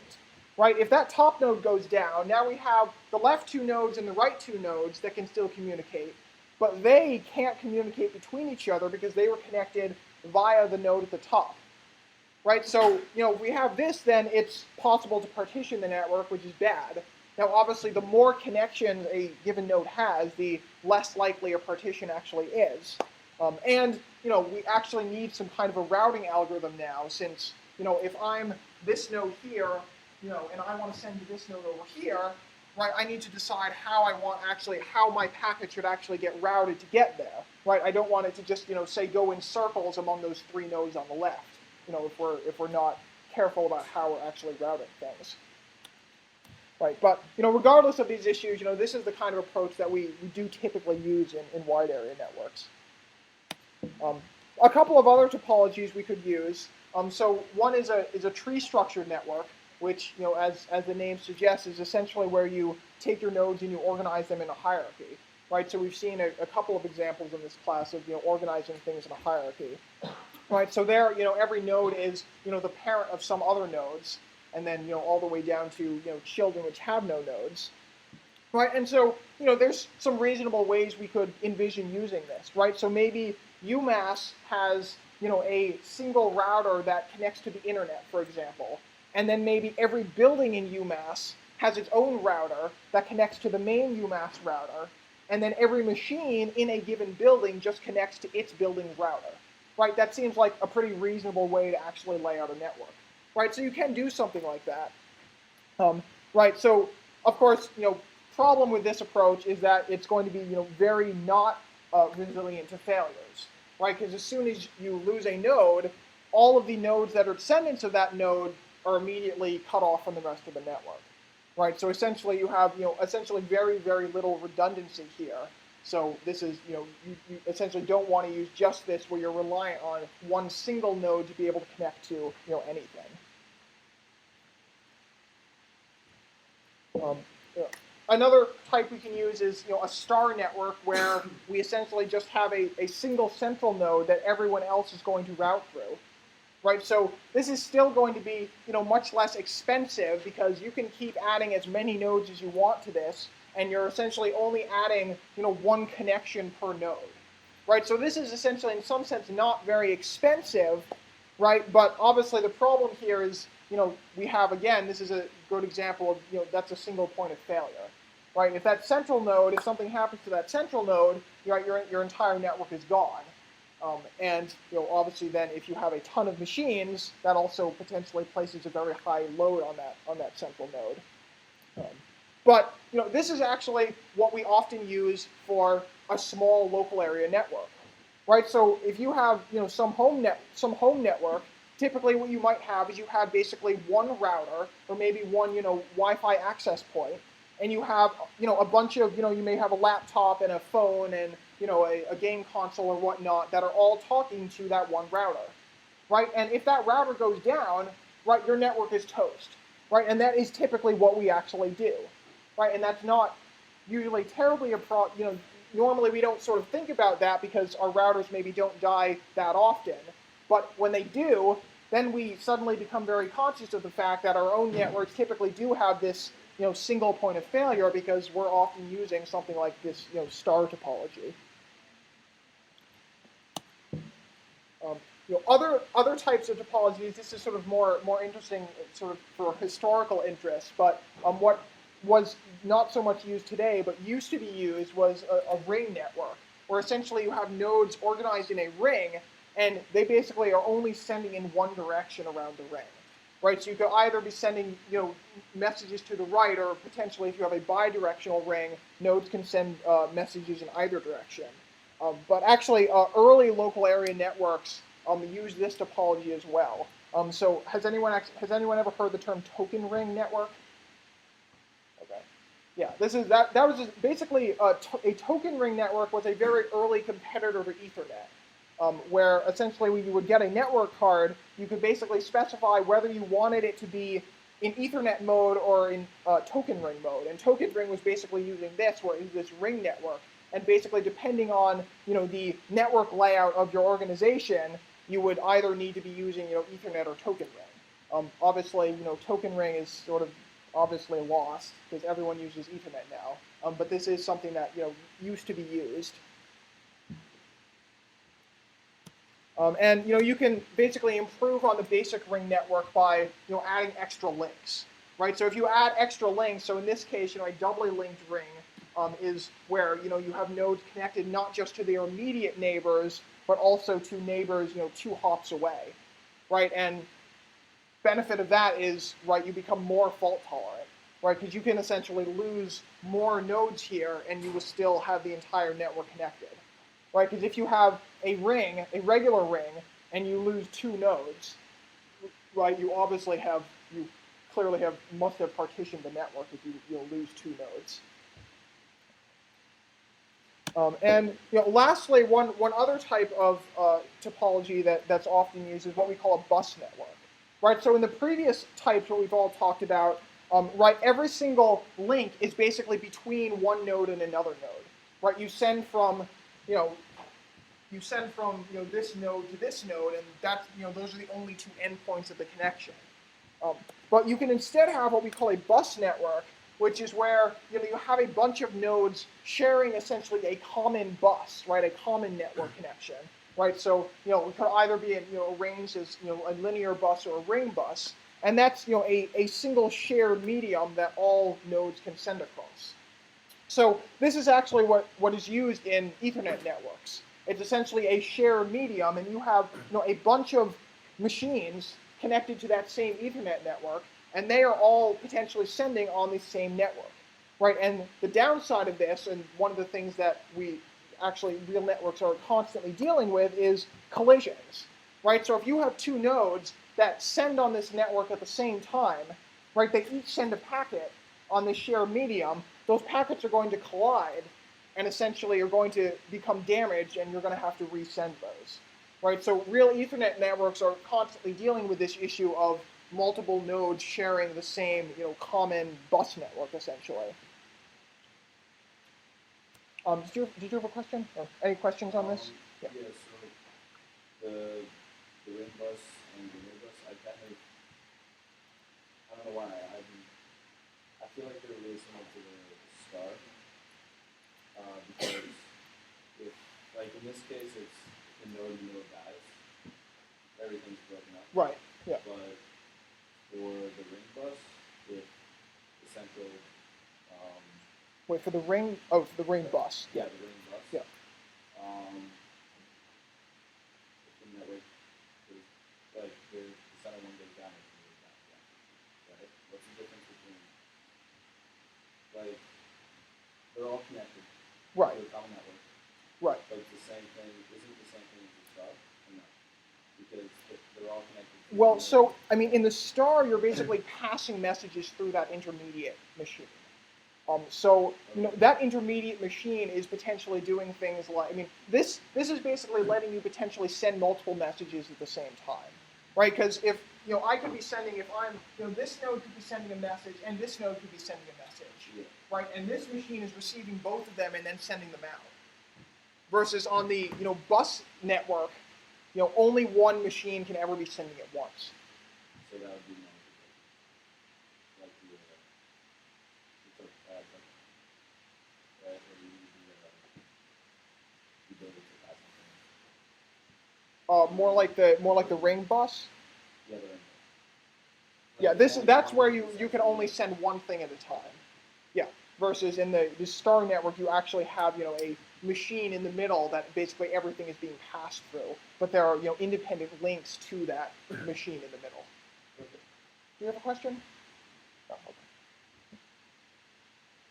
Right. If that top node goes down, now we have the left two nodes and the right two nodes that can still communicate, but they can't communicate between each other because they were connected via the node at the top. Right. So if we have this, then it's possible to partition the network, which is bad. Now, obviously, the more connections a given node has, the less likely a partition actually is. And we actually need some kind of a routing algorithm now, since if I'm this node here, and I want to send to this node over here, right? I need to decide how my packet should actually get routed to get there, right? I don't want it to just say go in circles among those three nodes on the left, if we're not careful about how we're actually routing things. Right, but regardless of these issues, this is the kind of approach that we do typically use in wide area networks. A couple of other topologies we could use. So one is a tree structured network, which as the name suggests, is essentially where you take your nodes and you organize them in a hierarchy. Right, so we've seen a couple of examples in this class of organizing things in a hierarchy. Right, so there every node is the parent of some other nodes. And then all the way down to children which have no nodes, right? And so there's some reasonable ways we could envision using this, right? So maybe UMass has a single router that connects to the internet, for example, and then maybe every building in UMass has its own router that connects to the main UMass router, and then every machine in a given building just connects to its building's router, right? That seems like a pretty reasonable way to actually lay out a network. Right, so you can do something like that. Right, so of course, problem with this approach is that it's going to be, very not resilient to failures. Right, because as soon as you lose a node, all of the nodes that are descendants of that node are immediately cut off from the rest of the network. Right, so essentially you have, essentially very, very little redundancy here. So this is, you essentially don't want to use just this where you're reliant on one single node to be able to connect to, anything. Another type we can use is a star network where we essentially just have a single central node that everyone else is going to route through. Right, so this is still going to be much less expensive because you can keep adding as many nodes as you want to this, and you're essentially only adding one connection per node. Right, so this is essentially in some sense not very expensive, right? But obviously the problem here is we have, again, this is a good example of, that's a single point of failure, right? If that central node, if something happens to that central node, your entire network is gone. And obviously then if you have a ton of machines, that also potentially places a very high load on that central node. But this is actually what we often use for a small local area network, right? So if you have some home network, typically what you might have is you have basically one router or maybe one Wi-Fi access point, and you have, a bunch of, you may have a laptop and a phone and, a game console or whatnot that are all talking to that one router, right? And if that router goes down, right, your network is toast, right? And that is typically what we actually do, right? And that's not usually terribly normally we don't sort of think about that because our routers maybe don't die that often. But when they do, then we suddenly become very conscious of the fact that our own networks typically do have this, single point of failure because we're often using something like this, star topology. Other types of topologies. This is sort of more interesting, sort of for historical interest. But what was not so much used today, but used to be used, was a ring network, where essentially you have nodes organized in a ring, and they basically are only sending in one direction around the ring, right? So you could either be sending, messages to the right, or potentially, if you have a bidirectional ring, nodes can send messages in either direction. But actually, early local area networks use this topology as well. So has anyone ever heard the term token ring network? Okay. Yeah, that was basically a token ring network was a very early competitor to Ethernet, where essentially when you would get a network card, you could basically specify whether you wanted it to be in Ethernet mode or in token ring mode. And token ring was basically using this, where it was this ring network. And basically, depending on the network layout of your organization, you would either need to be using Ethernet or token ring. Obviously, token ring is sort of obviously lost because everyone uses Ethernet now. But this is something that used to be used. And you can basically improve on the basic ring network by adding extra links, right? So if you add extra links, so in this case, a doubly linked ring is where you have nodes connected not just to their immediate neighbors, but also to neighbors 2 hops away, right? And benefit of that is, right, you become more fault tolerant, right? Because you can essentially lose more nodes here, and you will still have the entire network connected, right? Because if you have a ring, a regular ring, and you lose 2 nodes, right, you clearly must have partitioned the network if you'll lose 2 nodes. And lastly, one other type of topology that's often used is what we call a bus network, right? So in the previous types, what we've all talked about, right, every single link is basically between one node and another node, right? You send from this node to this node, and that's those are the only 2 endpoints of the connection. But you can instead have what we call a bus network, which is where you have a bunch of nodes sharing essentially a common bus, right? A common network connection, right? So it could either be arranged as a linear bus or a ring bus, and that's a single shared medium that all nodes can send across. So this is actually what is used in Ethernet networks. It's essentially a shared medium, and you have a bunch of machines connected to that same Ethernet network, and they are all potentially sending on the same network, right? And the downside of this, and one of the things that real networks are constantly dealing with, is collisions, right? So if you have 2 nodes that send on this network at the same time, right, they each send a packet on this shared medium, those packets are going to collide and essentially are going to become damaged, and you're going to have to resend those, right? So real Ethernet networks are constantly dealing with this issue of multiple nodes sharing the same, common bus network, essentially. Did you have a question? Or any questions on this? Yeah. So the ring bus and the linear bus, I don't know why, I feel like they're really similar to the star, because if, like in this case, it's the node dies, everything's broken up. Right. Yeah. But for the ring bus, if the central wait for the ring bus. Yeah, the ring bus. Yeah. If the network is like the center one goes down, it goes down, right? What's the difference between, like, they're all connected. Right. To a common network. Right. But it's the same thing. Isn't the same thing as the star? Or no? Because they're all connected. Well, so I mean, in the star, you're basically passing messages through that intermediate machine. So that intermediate machine is potentially doing things like, this is basically letting you potentially send multiple messages at the same time, right? Because if I could be sending, if I'm this node could be sending a message and this node could be sending a message, right? And this machine is receiving both of them and then sending them out. Versus on the bus network, only one machine can ever be sending it once. So that would be like right? Or you need the ability to pass something. More like the ring bus. Yeah, the ring. Yeah, that's where you can only send one thing at a time. Yeah. Versus in the star network, you actually have a machine in the middle that basically everything is being passed through, but there are independent links to that machine in the middle. Do you have a question? Oh, okay.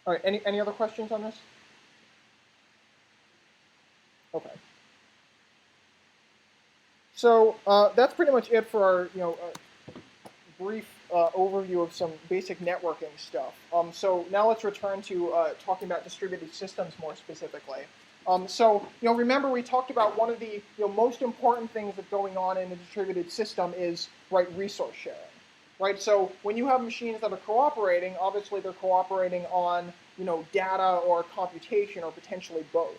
All right. Any other questions on this? Okay. So that's pretty much it for our brief overview of some basic networking stuff. So now let's return to talking about distributed systems more specifically. So remember we talked about one of the most important things that's going on in a distributed system is resource sharing. Right, so when you have machines that are cooperating, obviously they're cooperating on data or computation or potentially both.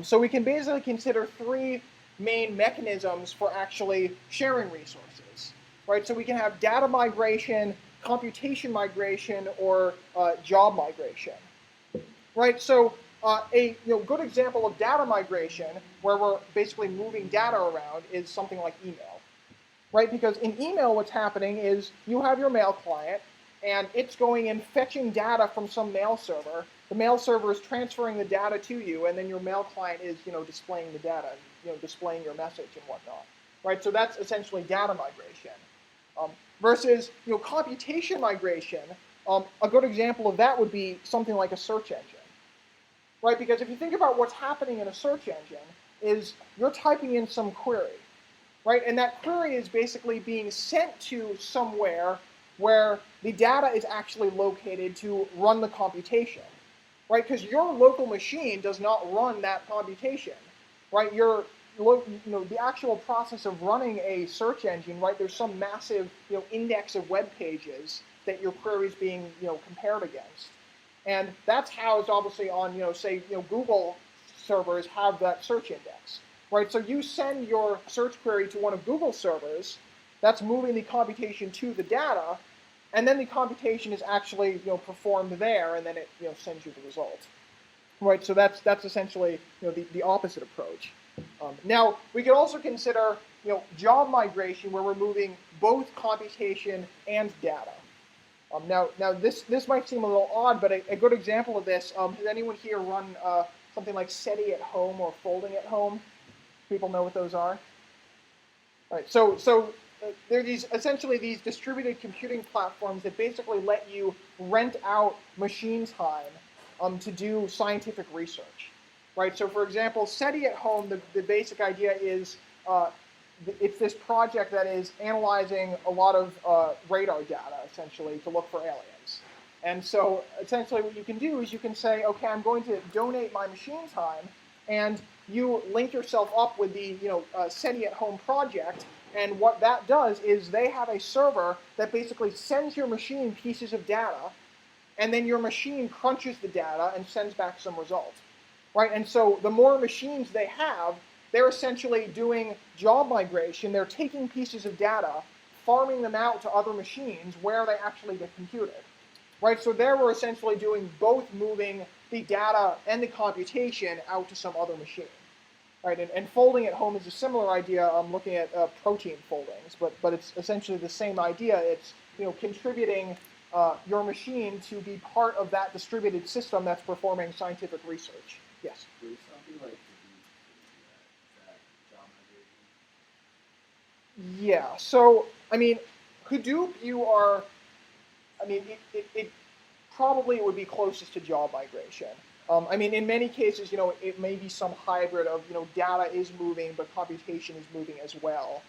So we can basically consider three main mechanisms for actually sharing resources. Right, so we can have data migration, computation migration, or job migration. Right, so a good example of data migration, where we're basically moving data around, is something like email. Right, because in email what's happening is you have your mail client, and it's going and fetching data from some mail server. The mail server is transferring the data to you, and then your mail client is displaying the data, displaying your message and whatnot. Right, so that's essentially data migration. Versus computation migration, a good example of that would be something like a search engine, right? Because if you think about what's happening in a search engine, is you're typing in some query, right? And that query is basically being sent to somewhere where the data is actually located to run the computation, right? Because your local machine does not run that computation, right? The actual process of running a search engine, right? There's some massive, index of web pages that your query is being, compared against, and that's housed obviously on, say, Google servers have that search index, right? So you send your search query to one of Google's servers, that's moving the computation to the data, and then the computation is actually, performed there, and then it, sends you the result, right? So that's essentially, the opposite approach. Now, we could also consider, job migration, where we're moving both computation and data. Now this might seem a little odd, but a good example of this, has anyone here run something like SETI at home or folding at home? People know what those are? All right, so there are essentially these distributed computing platforms that basically let you rent out machine time to do scientific research. Right, so for example, SETI at home, the basic idea is it's this project that is analyzing a lot of radar data, essentially, to look for aliens. And so essentially what you can do is you can say, okay, I'm going to donate my machine time, and you link yourself up with the SETI at home project, and what that does is they have a server that basically sends your machine pieces of data, and then your machine crunches the data and sends back some result. Right, and so the more machines they have, they're essentially doing job migration. They're taking pieces of data, farming them out to other machines where they actually get computed. Right, so there we're essentially doing both moving the data and the computation out to some other machine. Right, and folding at home is a similar idea. I'm looking at protein foldings, but it's essentially the same idea. It's contributing your machine to be part of that distributed system that's performing scientific research. Yes. There's something like that job migration. Yeah. So Hadoop, it probably would be closest to job migration. In many cases, it may be some hybrid of, data is moving, but computation is moving as well.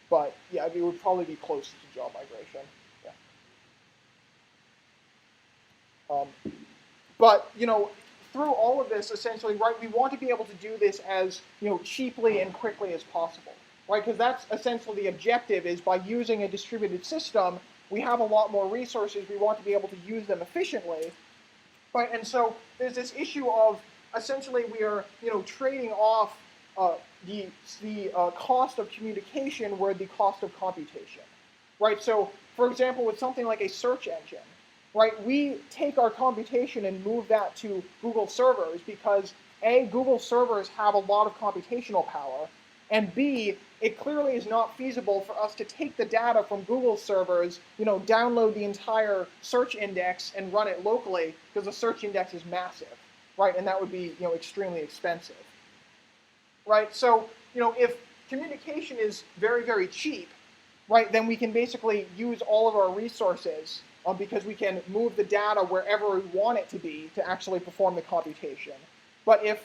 But yeah, it would probably be closest to job migration. Yeah. But through all of this, essentially, right, we want to be able to do this as cheaply and quickly as possible, right? Because that's essentially the objective. Is by using a distributed system, we have a lot more resources. We want to be able to use them efficiently, right? And so there's this issue of essentially we are trading off the cost of communication with the cost of computation, right? So for example, with something like a search engine, right, we take our computation and move that to Google servers because A, Google servers have a lot of computational power, and B, it clearly is not feasible for us to take the data from Google servers, download the entire search index and run it locally because the search index is massive, right? And that would be, extremely expensive, right? So, if communication is very, very cheap, right, then we can basically use all of our resources because we can move the data wherever we want it to be to actually perform the computation. But if,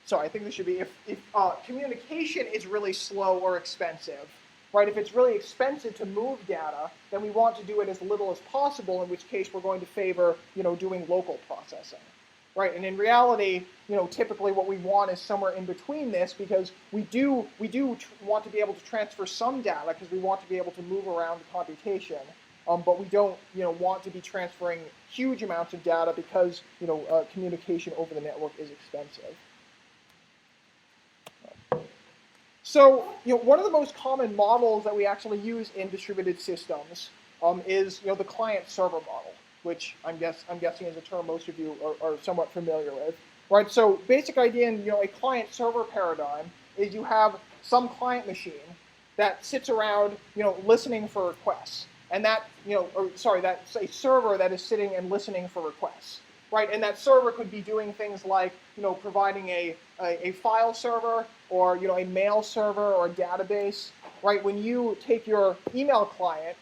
sorry, I think this should be, if communication is really slow or expensive, right, if it's really expensive to move data, then we want to do it as little as possible, in which case we're going to favor, doing local processing. Right, and in reality, typically what we want is somewhere in between this, because we do want to be able to transfer some data because we want to be able to move around the computation, but we don't, want to be transferring huge amounts of data because, communication over the network is expensive. So, one of the most common models that we actually use in distributed systems is, the client-server model, which I'm guessing is a term most of you are somewhat familiar with, right? So basic idea in a client-server paradigm is you have some client machine that sits around listening for requests, and that that's a server that is sitting and listening for requests, right? And that server could be doing things like providing a file server or a mail server or a database, right? When you take your email client,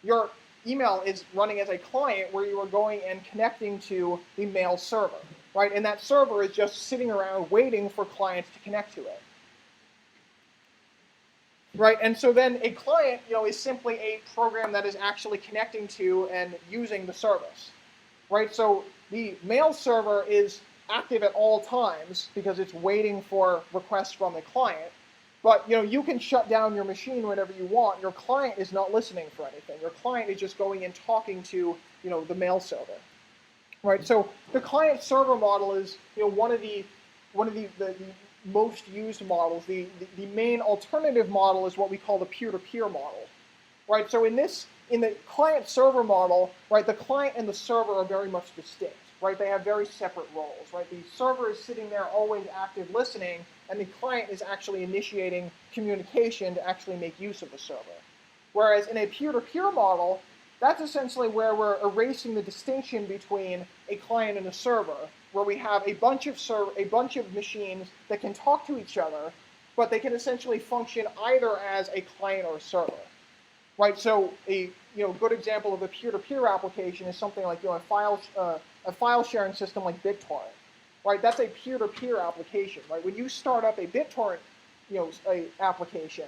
your email is running as a client where you are going and connecting to the mail server, right? And that server is just sitting around waiting for clients to connect to it, right? And so then a client, is simply a program that is actually connecting to and using the service, right? So the mail server is active at all times because it's waiting for requests from the client. But you can shut down your machine whenever you want. Your client is not listening for anything. Your client is just going and talking to the mail server, right? So the client-server model is one of the most used models. The main alternative model is what we call the peer-to-peer model, right? So in the client-server model, right, the client and the server are very much distinct, right? They have very separate roles, right? The server is sitting there always active listening, and the client is actually initiating communication to actually make use of the server. Whereas in a peer-to-peer model, that's essentially where we're erasing the distinction between a client and a server, where we have a bunch of machines that can talk to each other, but they can essentially function either as a client or a server, right? So a good example of a peer-to-peer application is something like a file sharing system like BitTorrent. Right, that's a peer-to-peer application, right? When you start up a BitTorrent, application,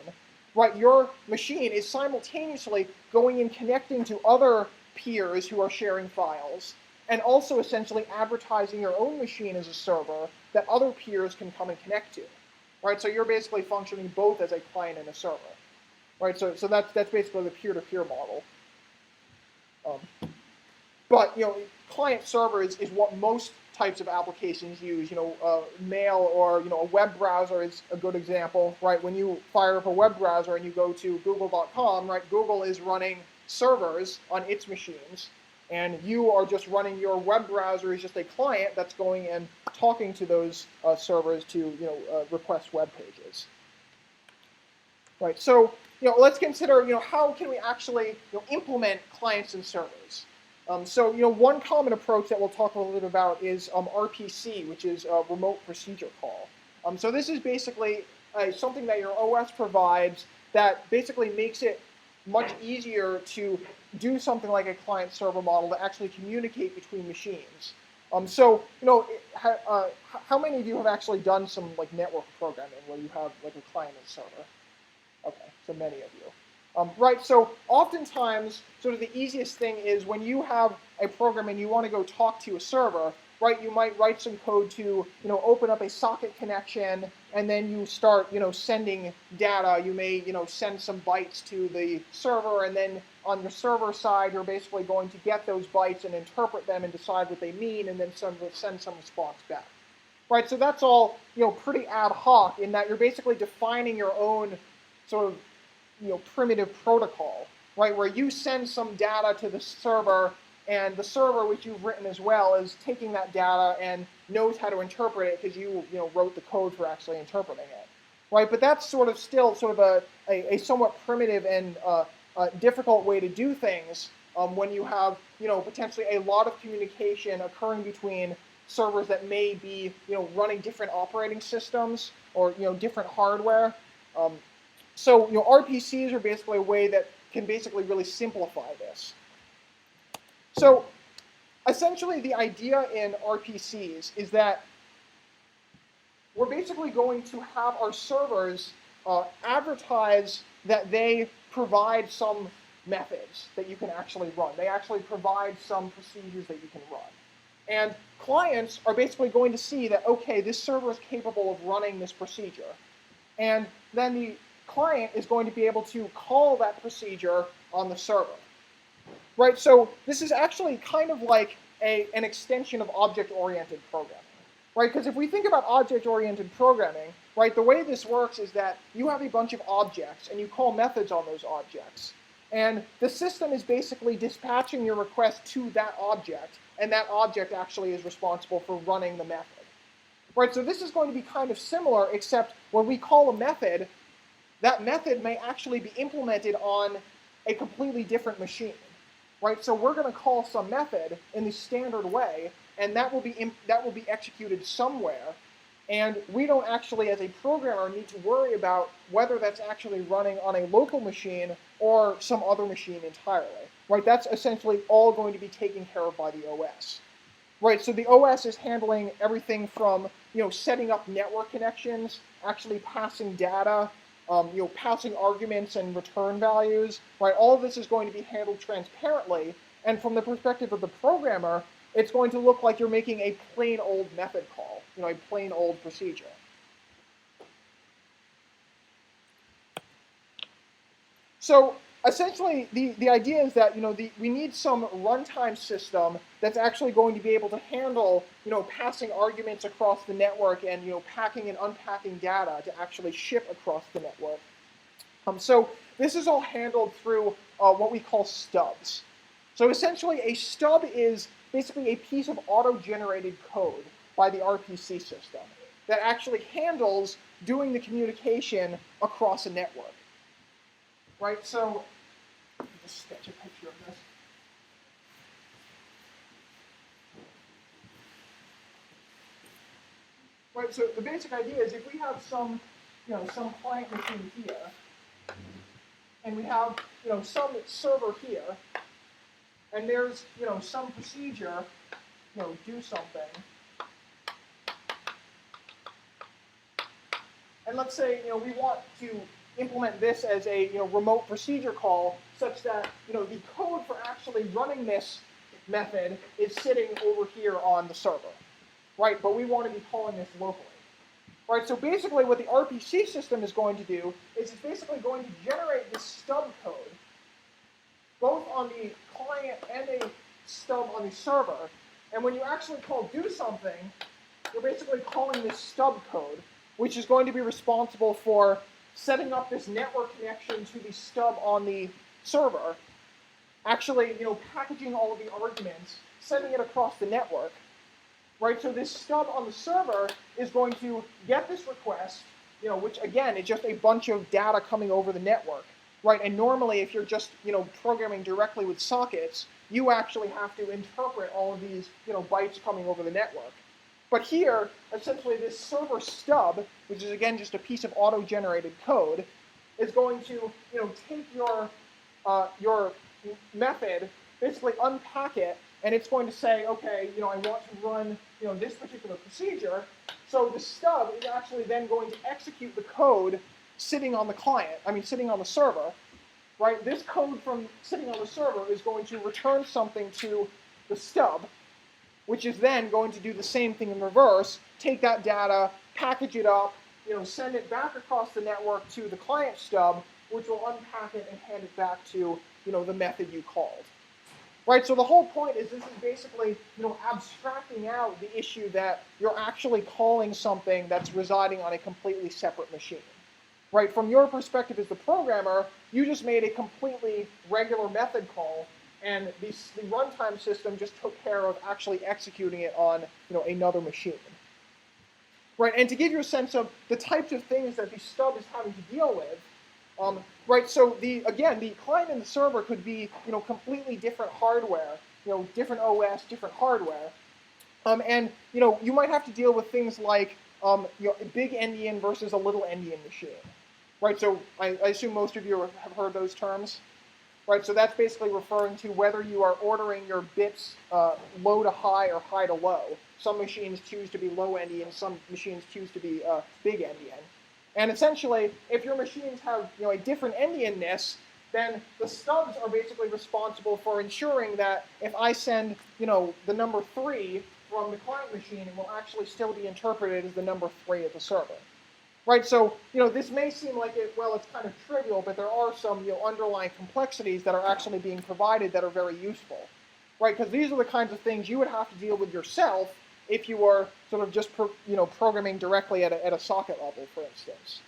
right, your machine is simultaneously going and connecting to other peers who are sharing files, and also essentially advertising your own machine as a server that other peers can come and connect to, right? So you're basically functioning both as a client and a server, right? So that's basically the peer-to-peer model. But client server is what most types of applications use. Mail or a web browser is a good example, right? When you fire up a web browser and you go to google.com, right? Google is running servers on its machines, and you are just running your web browser as just a client that's going and talking to those servers to request web pages. Right. So let's consider how can we actually implement clients and servers. So one common approach that we'll talk a little bit about is RPC, which is a remote procedure call. So this is basically something that your OS provides that basically makes it much easier to do something like a client-server model to actually communicate between machines. So how many of you have actually done some network programming where you have a client and server? Okay, so many of you. Right, so oftentimes, sort of the easiest thing is when you have a program and you want to go talk to a server, right, you might write some code to, open up a socket connection, and then you start, sending data. You may, send some bytes to the server, and then on the server side, you're basically going to get those bytes and interpret them and decide what they mean, and then send some response back. Right, so that's all, pretty ad hoc in that you're basically defining your own sort of primitive protocol, right, where you send some data to the server, and the server, which you've written as well, is taking that data and knows how to interpret it because you wrote the code for actually interpreting it, right? But that's sort of still sort of a somewhat primitive and difficult way to do things when you have potentially a lot of communication occurring between servers that may be running different operating systems or different hardware. So RPCs are basically a way that can basically really simplify this. So essentially the idea in RPCs is that we're basically going to have our servers advertise that they provide some methods that you can actually run. They actually provide some procedures that you can run. And clients are basically going to see that, okay, this server is capable of running this procedure. And then the client is going to be able to call that procedure on the server. Right, so this is actually kind of like an extension of object-oriented programming. Right, because if we think about object-oriented programming, right, the way this works is that you have a bunch of objects and you call methods on those objects. And the system is basically dispatching your request to that object, and that object actually is responsible for running the method. Right, so this is going to be kind of similar, except when we call a method, that method may actually be implemented on a completely different machine. Right, so we're going to call some method in the standard way, and that will be executed somewhere, and we don't actually, as a programmer, need to worry about whether that's actually running on a local machine or some other machine entirely. Right, that's essentially all going to be taken care of by the OS. Right, so the OS is handling everything from setting up network connections, actually passing data, passing arguments and return values, right? All of this is going to be handled transparently, and from the perspective of the programmer, it's going to look like you're making a plain old method call, a plain old procedure. So essentially, the idea is that we need some runtime system that's actually going to be able to handle passing arguments across the network and packing and unpacking data to actually ship across the network. So this is all handled through what we call stubs. So essentially, a stub is basically a piece of auto-generated code by the RPC system that actually handles doing the communication across a network. Right, so let me just sketch a picture of this. Right, so the basic idea is if we have some client machine here, and we have some server here, and there's some procedure, do something, and let's say we want to implement this as a remote procedure call, such that the code for actually running this method is sitting over here on the server, right? But we want to be calling this locally, right? So basically, what the RPC system is going to do is it's basically going to generate this stub code, both on the client and a stub on the server. And when you actually call do something, you're basically calling this stub code, which is going to be responsible for setting up this network connection to the stub on the server, actually, packaging all of the arguments, sending it across the network, right? So this stub on the server is going to get this request, which again is just a bunch of data coming over the network, right? And normally, if you're just, programming directly with sockets, you actually have to interpret all of these, bytes coming over the network. But here, essentially, this server stub, which is again just a piece of auto-generated code, is going to take your method, basically unpack it, and it's going to say, okay, I want to run this particular procedure. So the stub is actually then going to execute the code sitting on the client, sitting on the server, right? This code from sitting on the server is going to return something to the stub, which is then going to do the same thing in reverse, take that data, package it up, send it back across the network to the client stub, which will unpack it and hand it back to, the method you called. Right, so the whole point is this is basically, abstracting out the issue that you're actually calling something that's residing on a completely separate machine. Right, from your perspective as the programmer, you just made a completely regular method call, and the runtime system just took care of actually executing it on, another machine. Right, and to give you a sense of the types of things that the stub is having to deal with, right, so the client and the server could be, completely different hardware, different OS, different hardware, and you might have to deal with things like, a big endian versus a little endian machine, right? So I assume most of you have heard those terms, right? So that's basically referring to whether you are ordering your bits low to high or high to low. Some machines choose to be low endian, some machines choose to be big endian. And essentially, if your machines have a different endianness, then the stubs are basically responsible for ensuring that if I send the number 3 from the client machine, it will actually still be interpreted as the number 3 at the server. Right, so this may seem like it's kind of trivial, but there are some underlying complexities that are actually being provided that are very useful. Right, because these are the kinds of things you would have to deal with yourself if you were sort of just programming directly at a socket level, for instance.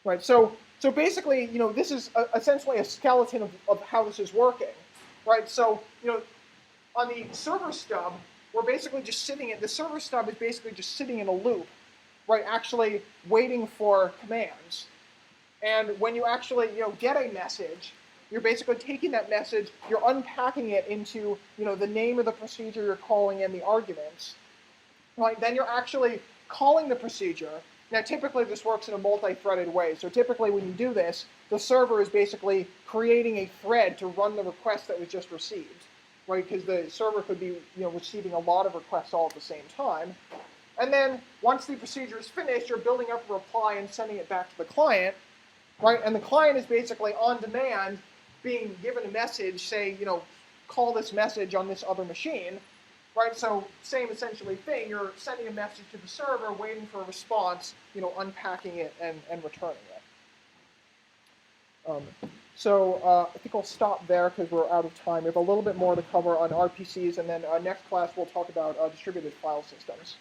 Right. So basically, this is essentially a skeleton of how this is working. Right. So on the server stub, we're basically just sitting the server stub is basically just sitting in a loop, right? Actually waiting for commands. And when you actually get a message, you're basically taking that message, you're unpacking it into the name of the procedure you're calling and the arguments. Right? Then you're actually calling the procedure. Now typically this works in a multi-threaded way. So typically when you do this, the server is basically creating a thread to run the request that was just received. Right? Because the server could be receiving a lot of requests all at the same time. And then once the procedure is finished, you're building up a reply and sending it back to the client. Right? And the client is basically on demand being given a message, say, call this message on this other machine, right? So same essentially thing, you're sending a message to the server, waiting for a response, unpacking it and returning it. I think I'll stop there because we're out of time. We have a little bit more to cover on RPCs, and then next class we'll talk about distributed file systems.